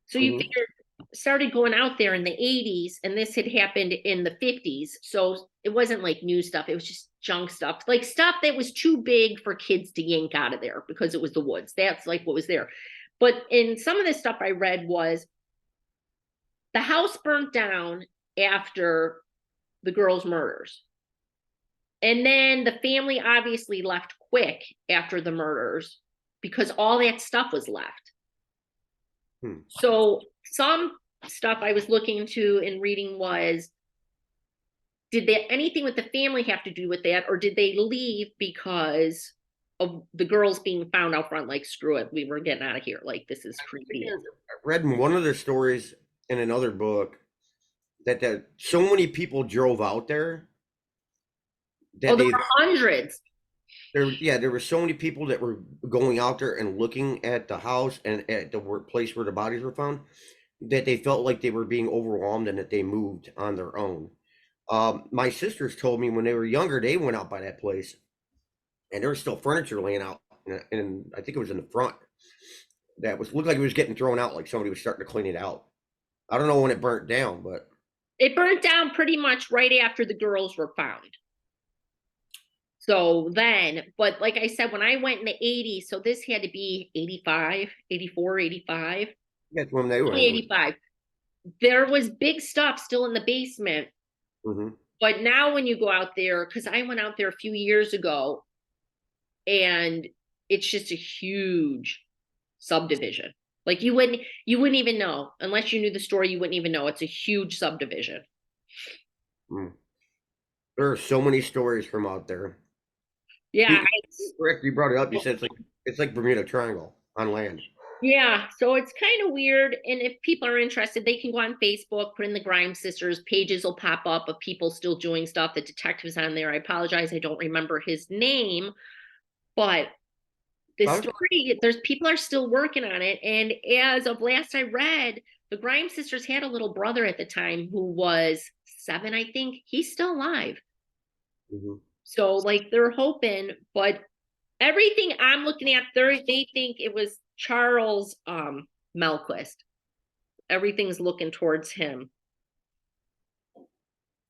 So you Mhm. figure started going out there in the 80s and this had happened in the 50s. So it wasn't like new stuff. It was just junk stuff, like stuff that was too big for kids to yank out of there because it was the woods. That's like what was there. But in some of the stuff I read was the house burnt down after the girls' murders. And then the family obviously left quick after the murders because all that stuff was left. Hmm. So some stuff I was looking into and reading was, did they anything with the family have to do with that, or did they leave because of the girls being found out front? Like, screw it, we were getting out of here. Like, this is creepy. I read in one of the stories in another book that so many people drove out there Oh, that there they were hundreds. there were so many people that were going out there and looking at the house and at the place where the bodies were found, that they felt like they were being overwhelmed and that they moved on their own. My sisters told me when they were younger, they went out by that place and there was still furniture laying out, and I think it was in the front that was looked like it was getting thrown out, like somebody was starting to clean it out. I don't know when it burnt down, but It burnt down pretty much right after the girls were found. So then, but like I said, when I went in the 80s, so this had to be 85, 84, 85, that's when they were in. 85. There was big stuff still in the basement. Mm-hmm. But now when you go out there, because I went out there a few years ago and it's just a huge subdivision. Like you wouldn't even know unless you knew the story, you wouldn't even know. It's a huge subdivision. Mm. There are so many stories from out there. Yeah, You, correct. You brought it up. You said it's like Bermuda Triangle on land. yeah. So it's kind of weird. And if people are interested, they can go on Facebook, put in the Grime Sisters, pages will pop up of people still doing stuff. The detective's on there. I apologize, I don't remember his name, but this Huh? story, there's people are still working on it. And as of last I read, the Grime Sisters had a little brother at the time who was 7, I think. He's still alive. Mm-hmm. So like they're hoping, but everything I'm looking at, they think it was Charles. Melquist. Everything's looking towards him.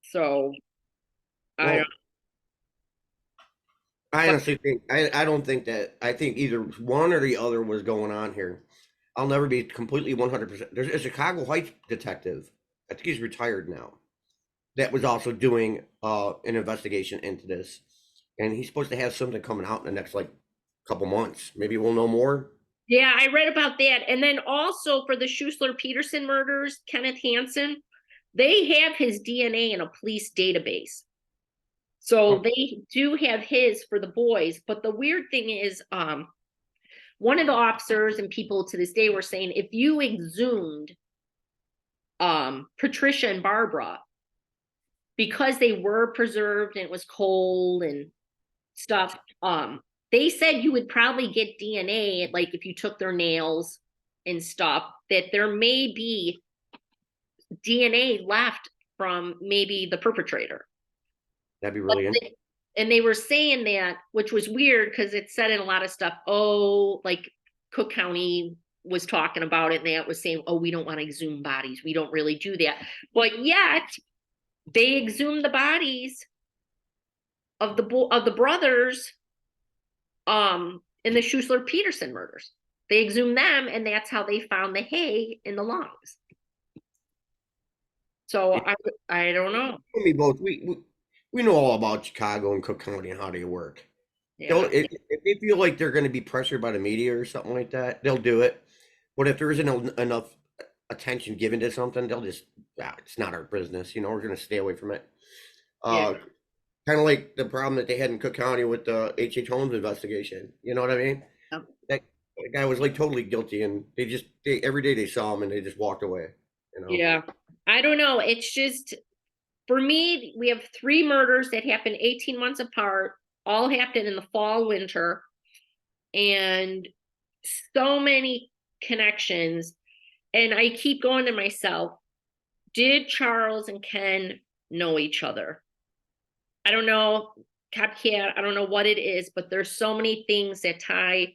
So I don't, Well, I but honestly think I don't think that I think either one or the other was going on here. I'll never be completely 100%. There's a Chicago Heights detective. I think he's retired now. That was also doing an investigation into this, and he's supposed to have something coming out in the next like couple months. Maybe we'll know more. yeah, I read about that. And then also for the Schuessler Peterson murders, Kenneth Hansen, they have his DNA in a police database. So Hmm. they do have his for the boys. But the weird thing is, one of the officers and people to this day were saying if you exhumed Patricia and Barbara, because they were preserved and it was cold and stuff, they said you would probably get DNA, like if you took their nails and stuff, that there may be DNA left from maybe the perpetrator. That'd be But really interesting. and they were saying that, which was weird because it said in a lot of stuff, oh, like Cook County was talking about it and that was saying, oh, we don't want to exhume bodies. We don't really do that. But yet they exhumed the bodies of the brothers in the Schuessler Peterson murders. They exhumed them, and that's how they found the hay in the lungs. So I don't know. We both we know all about Chicago and Cook County and how they work. They'll Yeah. if they feel like they're going to be pressured by the media or something like that, they'll do it. But if there isn't enough attention given to something, they'll just it's not our business. We're going to stay away from it. Yeah. Uh, Kind of like the problem that they had in Cook County with the H.H. Holmes investigation. You know what I mean? That, that guy was like totally guilty, and every day they saw him and they just walked away. You know. Yeah. I don't know. It's just for me, we have three murders that happened 18 months apart, all happened in the fall, winter, and so many connections. And I keep going to myself, did Charles and Ken know each other? I don't know, copycat, I don't know what it is, but there's so many things that tie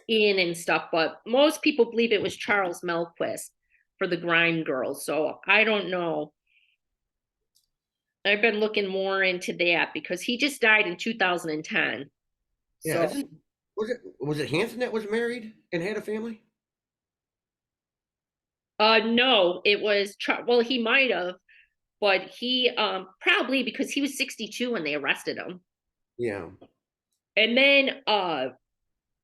in and stuff. But most people believe it was Charles Melquist for the Grime Girls. So I don't know. I've been looking more into that because he just died in 2010. Yeah, So isn't was it Hanson that was married and had a family? no, it was well, he might have, but he probably because he was 62 when they arrested him. Yeah, And then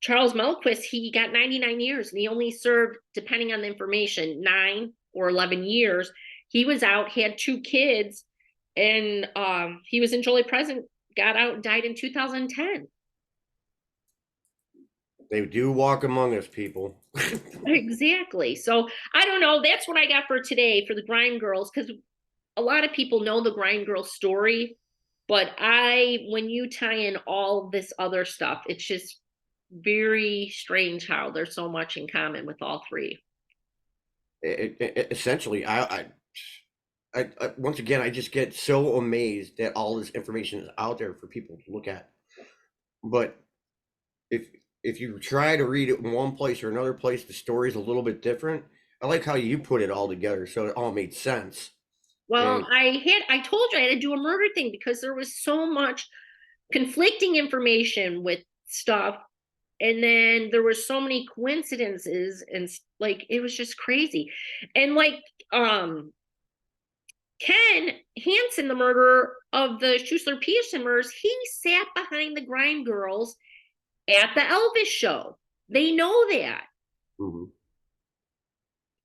Charles Melquist, he got 99 years and he only served, depending on the information, 9 or 11 years. He was out, he had two kids, and he was in Jolie Present, got out and died in 2010. they do walk among us, people. Exactly. So I don't know. That's what I got for today for the Grime Girls, because a lot of people know the Grime Girls story, but when you tie in all this other stuff, it's just very strange how there's so much in common with all three. Essentially, once again, I just get so amazed that all this information is out there for people to look at. But if if you try to read it in one place or another place, the story's a little bit different. I like how you put it all together, so it all made sense. Well, And I told you I had to do a murder thing because there was so much conflicting information with stuff. And then there were so many coincidences and like it was just crazy. And like Ken Hansen, the murderer of the Schuessler Peterson murders, he sat behind the Grime Girls at the Elvis show. They know that. mhm.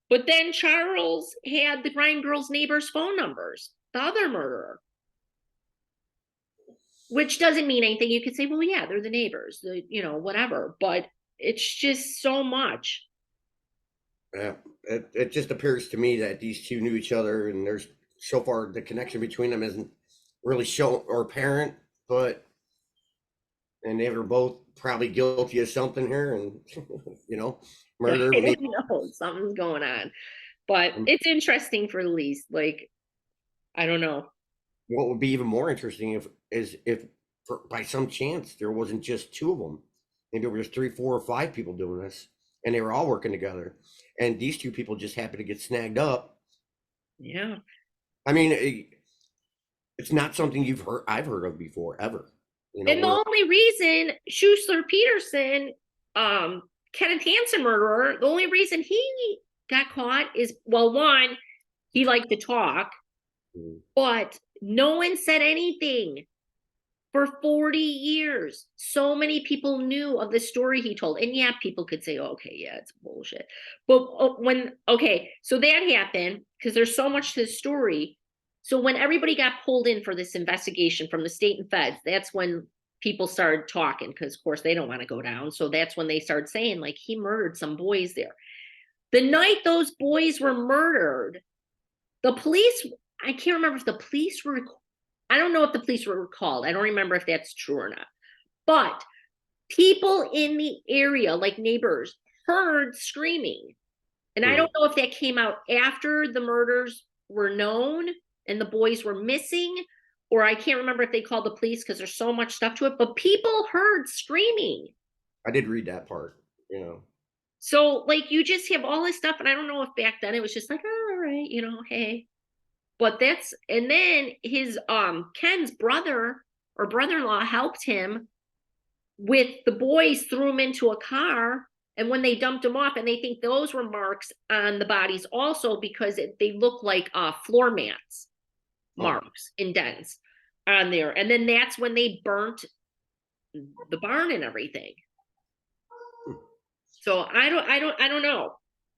But then Charles had the Grime Girls' neighbors' phone numbers, the other murderer, which doesn't mean anything. You could say, well, yeah, they're the neighbors, whatever. But it's just so much. Yeah, it just appears to me that these two knew each other, and there's so far the connection between them isn't really shown or apparent, but and they were both probably guilty of something here, and you know, murder. I Maybe know something's going on, but it's interesting for the least. Like, I don't know. what would be even more interesting if by some chance there wasn't just two of them, maybe there was three, four, or five people doing this. and they were all working together. And these two people just happened to get snagged up. Yeah. I mean, it's not something I've heard of before, ever. You know, And the where only reason Schussler Peterson, Kenneth Hansen murderer, the only reason he got caught is, well, one, he liked to talk, but no one said anything for 40 years. So many people knew of the story he told. And yeah, people could say, oh, okay, yeah, it's bullshit. But okay, so that happened because there's so much to the story. So when everybody got pulled in for this investigation from the state and feds, that's when people started talking because, of course, they don't want to go down. So that's when they started saying, like, he murdered some boys there. The night those boys were murdered, the police, I can't remember if the police were, I don't know if the police were called. I don't remember if that's true or not. But people in the area, like neighbors, heard screaming. And I don't know if that came out after the murders were known and the boys were missing, or I can't remember if they called the police because there's so much stuff to it, but people heard screaming. I did read that part, you know. So, like, you just have all this stuff. And I don't know if back then it was just like, oh, all right, hey. But that's, and then his, Ken's brother or brother-in-law helped him with the boys, threw him into a car. And when they dumped him off, and they think those were marks on the bodies also because they look like floor mats marks, indents on there. And then that's when they burnt the barn and everything. So I don't know.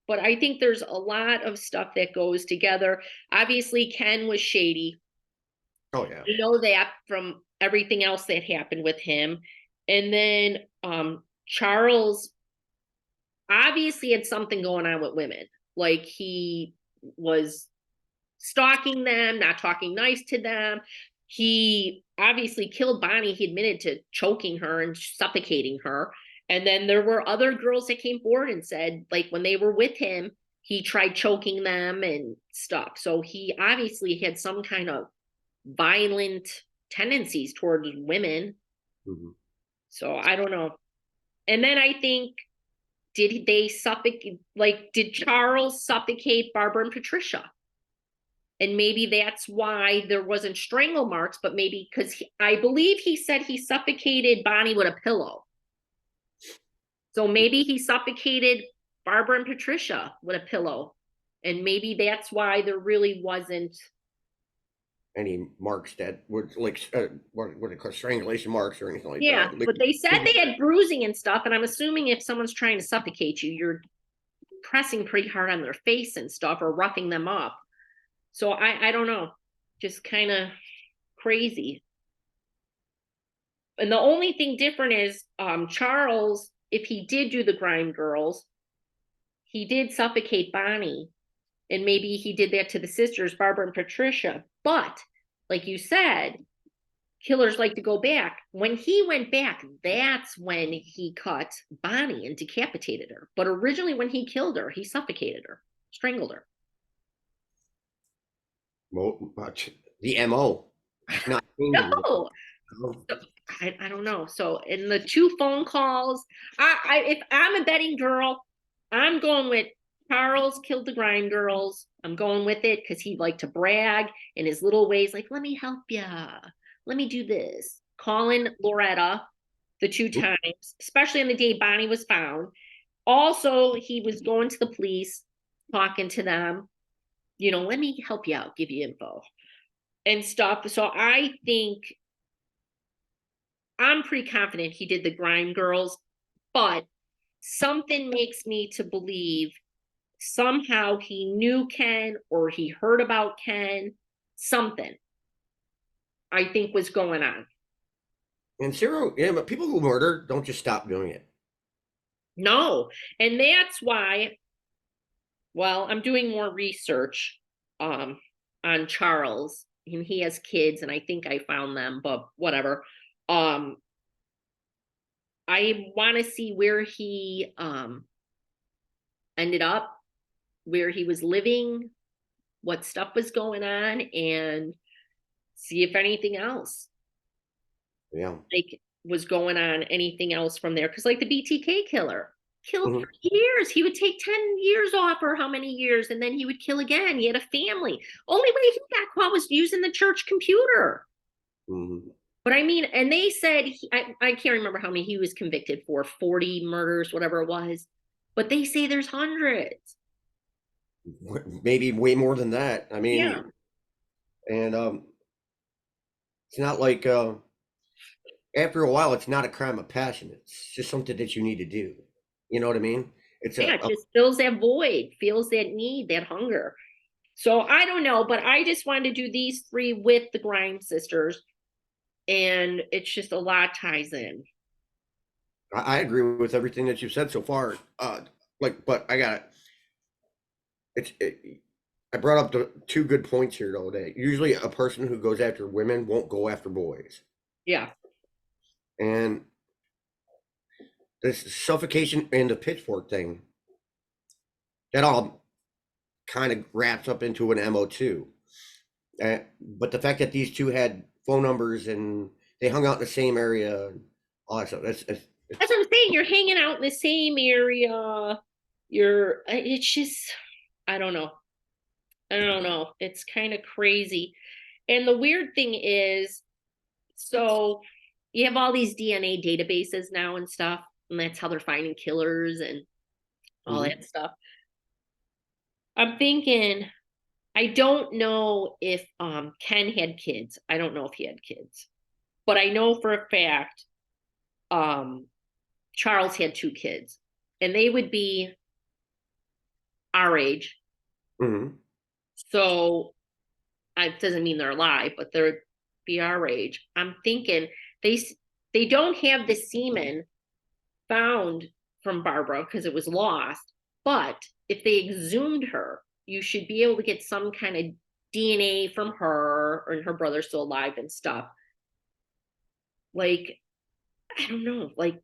But I think there's a lot of stuff that goes together. Obviously, Ken was shady. Oh yeah. We know that from everything else that happened with him. And then Charles obviously had something going on with women. Like he was stalking them, not talking nice to them. He obviously killed Bonnie. He admitted to choking her and suffocating her. And then there were other girls that came forward and said, like, when they were with him, he tried choking them and stuff. So he obviously had some kind of violent tendencies towards women. Mm-hmm. So I don't know. And then I think, did they suffocate, like, did Charles suffocate Barbara and Patricia? And maybe that's why there wasn't strangle marks, but maybe because I believe he said he suffocated Bonnie with a pillow. So maybe he suffocated Barbara and Patricia with a pillow. And maybe that's why there really wasn't any marks that were like what they call strangulation marks or anything like yeah, that. but they said they had bruising and stuff. And I'm assuming if someone's trying to suffocate you, you're pressing pretty hard on their face and stuff or roughing them up. So I don't know, just kind of crazy. And the only thing different is Charles, if he did do the Grime Girls, he did suffocate Bonnie. And maybe he did that to the sisters, Barbara and Patricia. But like you said, killers like to go back. When he went back, that's when he cut Bonnie and decapitated her. But originally when he killed her, he suffocated her, strangled her. The MO. Not No, I don't know. So in the 2 phone calls, if I'm a betting girl, I'm going with Charles killed the Grime Girls. I'm going with it because he liked to brag in his little ways, like, let me help ya. Let me do this. Calling Loretta the 2 times, especially on the day Bonnie was found. Also, he was going to the police, talking to them, let me help you out, give you info and stuff. So I think I'm pretty confident he did the Grime Girls, but something makes me to believe somehow he knew Ken or he heard about Ken. Something I think was going on. And but people who murder don't just stop doing it. No, and that's why. Well, I'm doing more research on Charles, and he has kids, and I think I found them, but whatever. I want to see where he ended up, where he was living, what stuff was going on, and see if anything else Yeah. like was going on, anything else from there. Because like the BTK killer, killed Mhm. for years. He would take 10 years off or how many years, and then he would kill again. He had a family. Only way he got caught was using the church computer. Mhm. But I mean, and they said, I can't remember how many he was convicted for, 40 murders, whatever it was. But they say there's hundreds. Maybe way more than that. I Yeah. mean, and it's not like after a while, it's not a crime of passion. It's just something that you need to do. You know what I mean? It's Yeah, it just fills that void, feels that need, that hunger. So I don't know, but I just wanted to do these three with the Grimes sisters. And it's just a lot ties in. I agree with everything that you've said so far. But I got I brought up the two good points here though. That usually a person who goes after women won't go after boys, Yeah. and this suffocation and the pitchfork thing, that all kind of wraps up into an MO2. But the fact that these two had phone numbers and they hung out in the same area, and all that stuff, That's what I'm saying. You're hanging out in the same area. It's just, I don't know. I don't know. It's kind of crazy. And the weird thing is, so you have all these DNA databases now and stuff, and that's how they're finding killers and all Mhm. that stuff. I'm thinking, I don't know if Ken had kids. I don't know if he had kids. But I know for a fact um Charles had two kids. And they would be our age. Mhm. So it doesn't mean they're alive, but they're be our age. I'm thinking they they don't have the semen found from Barbara because it was lost. But if they exhumed her, you should be able to get some kind of DNA from her, or her brother's still alive and stuff. Like, I don't know. Like,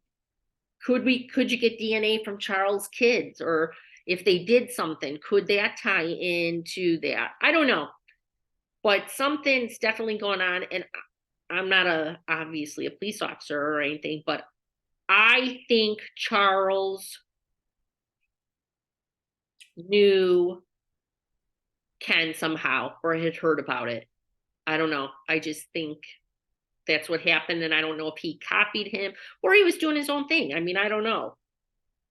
could you get DNA from Charles' kids? Or if they did something, could that tie into that? I don't know. But something's definitely going on. And I'm not obviously a police officer or anything, but I think Charles knew Ken somehow or had heard about it. I don't know. I just think that's what happened. And I don't know if he copied him or he was doing his own thing. I mean, I don't know.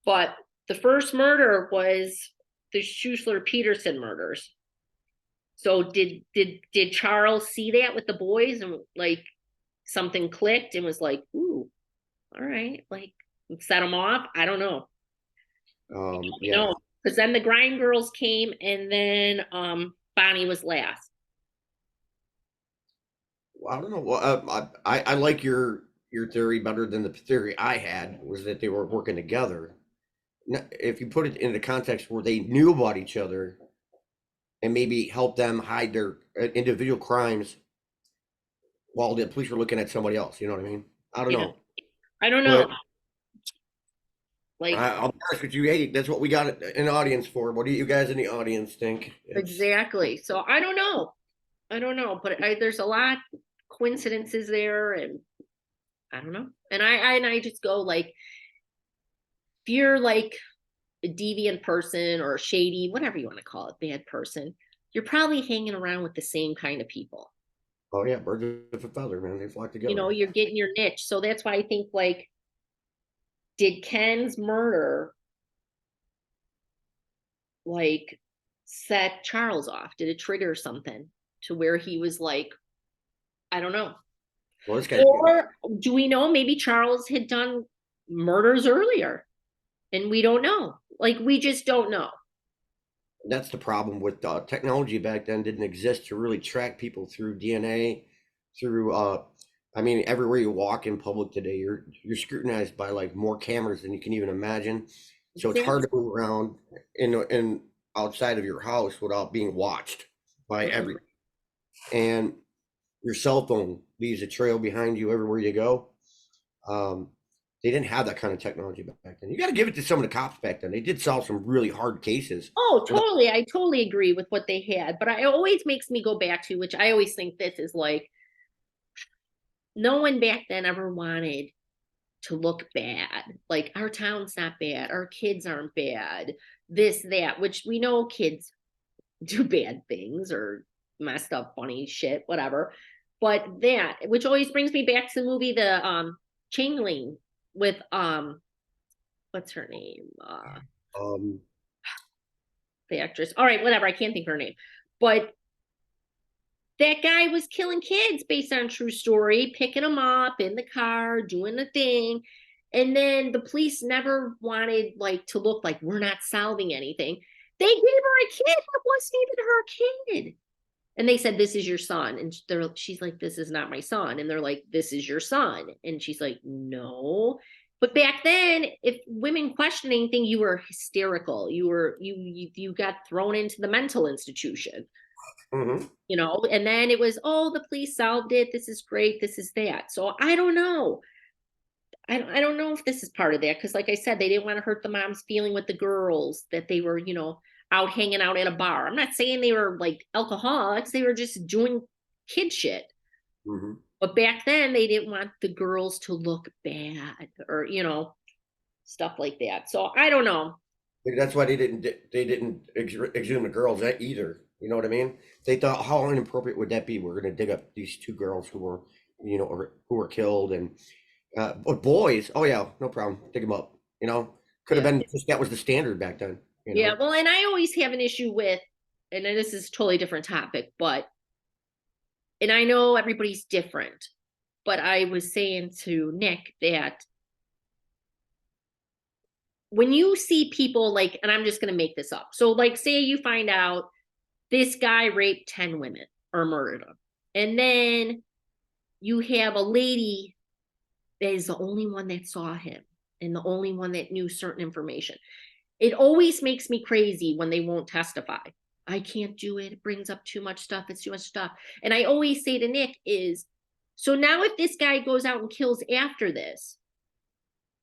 But the first murder was the Schussler Peterson murders. So did Charles see that with the boys and like something clicked and was like, ooh, all right, like set them off? I don't know. You Yeah. know, because then the Grind Girls came and then Bonnie was last. Well, I don't know. Well, I like your theory better than the theory I had, was that they were working together. If you put it in the context where they knew about each other and maybe help them hide their individual crimes while the police were looking at somebody else. You know what I mean? I don't Yeah. know, I don't know. but Like I'll be honest with you. Hey, that's what we got an audience for. What do you guys in the audience think? It's exactly. So I don't know. I don't know, but there's a lot coincidences there, and I don't know. And I just go like, if you're like a deviant person or a shady, whatever you want to call it, bad person, you're probably hanging around with the same kind of people. oh yeah, birds of a feather, man. They flock You know, together. you're getting your niche. So that's why I think like, did Ken's murder like set Charles off? Did it trigger something to where he was like, I don't know. Well, this guy. Or do we know maybe Charles had done murders earlier and we don't know? Like, we just don't know. That's the problem with technology back then. Didn't exist to really track people through DNA, through. I mean, everywhere you walk in public today, you're scrutinized by like more cameras than you can even imagine. So it's hard Exactly. to move around in outside of your house without being watched by Mhm. every. And your cell phone leaves a trail behind you everywhere you go. Um, they didn't have that kind of technology back then. You got to give it to some of the cops back then. They did solve some really hard cases. Oh, Without, totally. I totally agree with what they had, but it always makes me go back to, which I always think this is like, no one back then ever wanted to look bad. Like our town's not bad, our kids aren't bad, this, that, which we know kids do bad things or messed up funny shit, whatever. But that, which always brings me back to the movie the Changeling with what's her name? Um, The actress. All right, whatever, I can't think of her name. But that guy was killing kids based on true story, picking them up in the car, doing the thing. And then the police never wanted like to look like we're not solving anything. They gave her a kid that wasn't even her kid. And they said, "This is your son." And she's like, "This is not my son." And they're like, "This is your son." And she's like, "No." But back then, if women questioned anything, you were hysterical. You got thrown into the mental institution, mhm. and then it was, "Oh, the police solved it. This is great. This is that." So I don't know. I don't know if this is part of that because, like I said, they didn't want to hurt the mom's feeling with the girls that they were, out hanging out at a bar. I'm not saying they were like alcoholics; they were just doing kid shit. Mhm. But back then, they didn't want the girls to look bad or stuff like that. So I don't know. Maybe that's why they didn't exhume the girls either. You know what I mean? They thought, how inappropriate would that be? We're going to dig up these two girls who were, or who were killed, and but boys, oh yeah, no problem, dig them up. Could have Yeah, been just that was the standard back then. You yeah. know. Well, and I always have an issue with, and then this is a totally different topic, but and I know everybody's different, but I was saying to Nick that when you see people like, and I'm just going to make this up. So, like, say you find out this guy raped 10 women or murdered them, and then you have a lady that is the only one that saw him and the only one that knew certain information. It always makes me crazy when they won't testify. I can't do it. It brings up too much stuff. It's too much stuff. And I always say to Nick is, so now if this guy goes out and kills after this,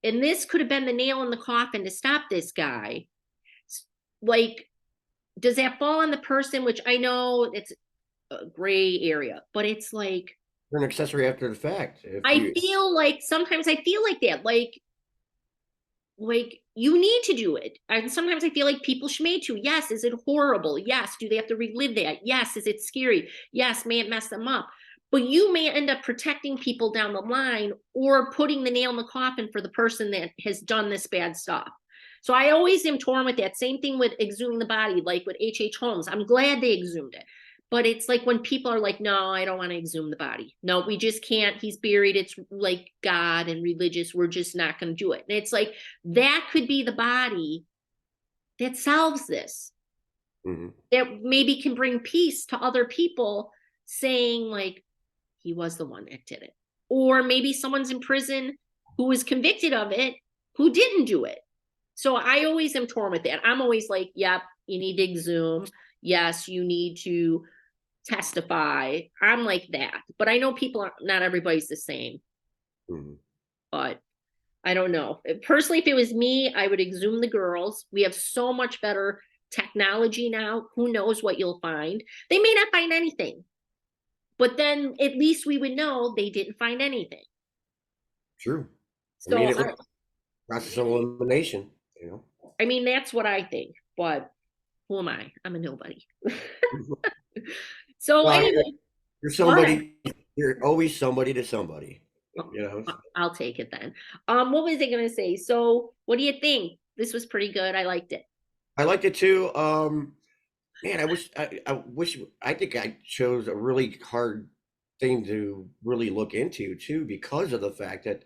and this could have been the nail in the coffin to stop this guy, like, does that fall on the person? Which I know it's a gray area, but it's like, You're an accessory after the fact. If I you, feel like sometimes I feel like that. Like you need to do it. And sometimes I feel like people should made to. Yes, is it horrible? Yes. Do they have to relive that? Yes. Is it scary? Yes. May it mess them up? But you may end up protecting people down the line or putting the nail in the coffin for the person that has done this bad stuff. So I always am torn with that. Same thing with exhuming the body, like with H.H. Holmes. I'm glad they exhumed it. But it's like when people are like, "No, I don't want to exhume the body. No, we just can't. He's buried. It's like God and religious. We're just not going to do it." And it's like, that could be the body that solves this, mhm. that maybe can bring peace to other people, saying like he was the one that did it, or maybe someone's in prison who was convicted of it who didn't do it. So I always am torn with that. I'm always like, yep, you need to exhume. Yes, you need to testify. I'm like that, but I know people are not, everybody's the same. Mhm. But I don't know. Personally, if it was me, I would exhume the girls. We have so much better technology now. Who knows what you'll find? They may not find anything, but then at least we would know they didn't find anything. True. So, It was process of elimination. You know. I mean, that's what I think. But who am I? I'm a nobody. So Well, anyway, you're go ahead. somebody. You're always somebody to somebody. You know. I'll take it then. What was I gonna say? So, what do you think? This was pretty good. I liked it. I liked it too. Man, I think I chose a really hard thing to really look into too, because of the fact that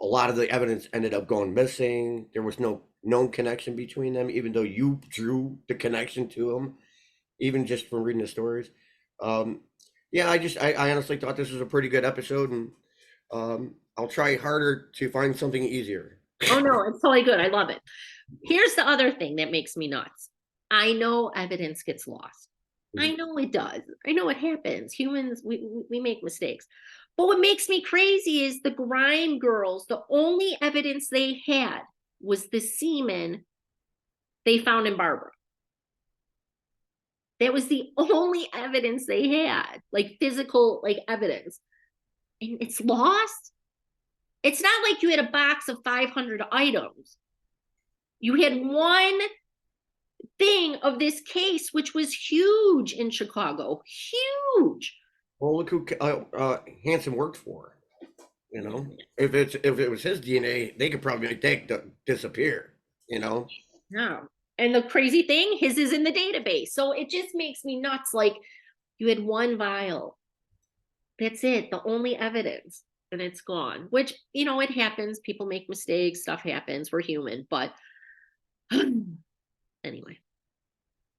a lot of the evidence ended up going missing. There was no known connection between them, even though you drew the connection to them, even just from reading the stories. Um, yeah, I honestly thought this was a pretty good episode, and I'll try harder to find something easier. Oh no, it's totally good. I love it. Here's the other thing that makes me nuts. I know evidence gets lost. I know it does. I know it happens. Humans, we make mistakes. But what makes me crazy is the Grime girls, the only evidence they had was the semen they found in Barbara. That was the only evidence they had, like physical, like evidence. And it's lost. It's not like you had a box of 500 items. You had one thing of this case, which was huge in Chicago, huge. Well, look who Hanson worked for. You know, if it was his DNA, they could probably make that disappear. You know. No. And the crazy thing, his is in the database. So it just makes me nuts. Like you had one vial. That's it. The only evidence. And it's gone. Which, you know, it happens. People make mistakes. Stuff happens. We're human. But anyway.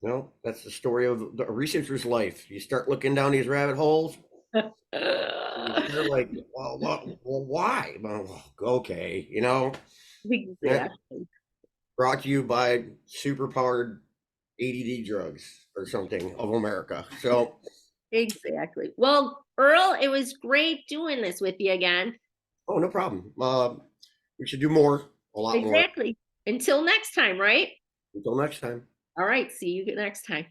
No, that's the story of the researcher's life. You start looking down these rabbit holes, you're like, well, why? Well, okay, you know. Exactly. Brought to you by superpowered ADD drugs or something of America. So, Exactly. Well, Earl, it was great doing this with you again. oh, no problem. We should do more, a lot more. Exactly. Until next time, right? Until next time. All right. See you next time.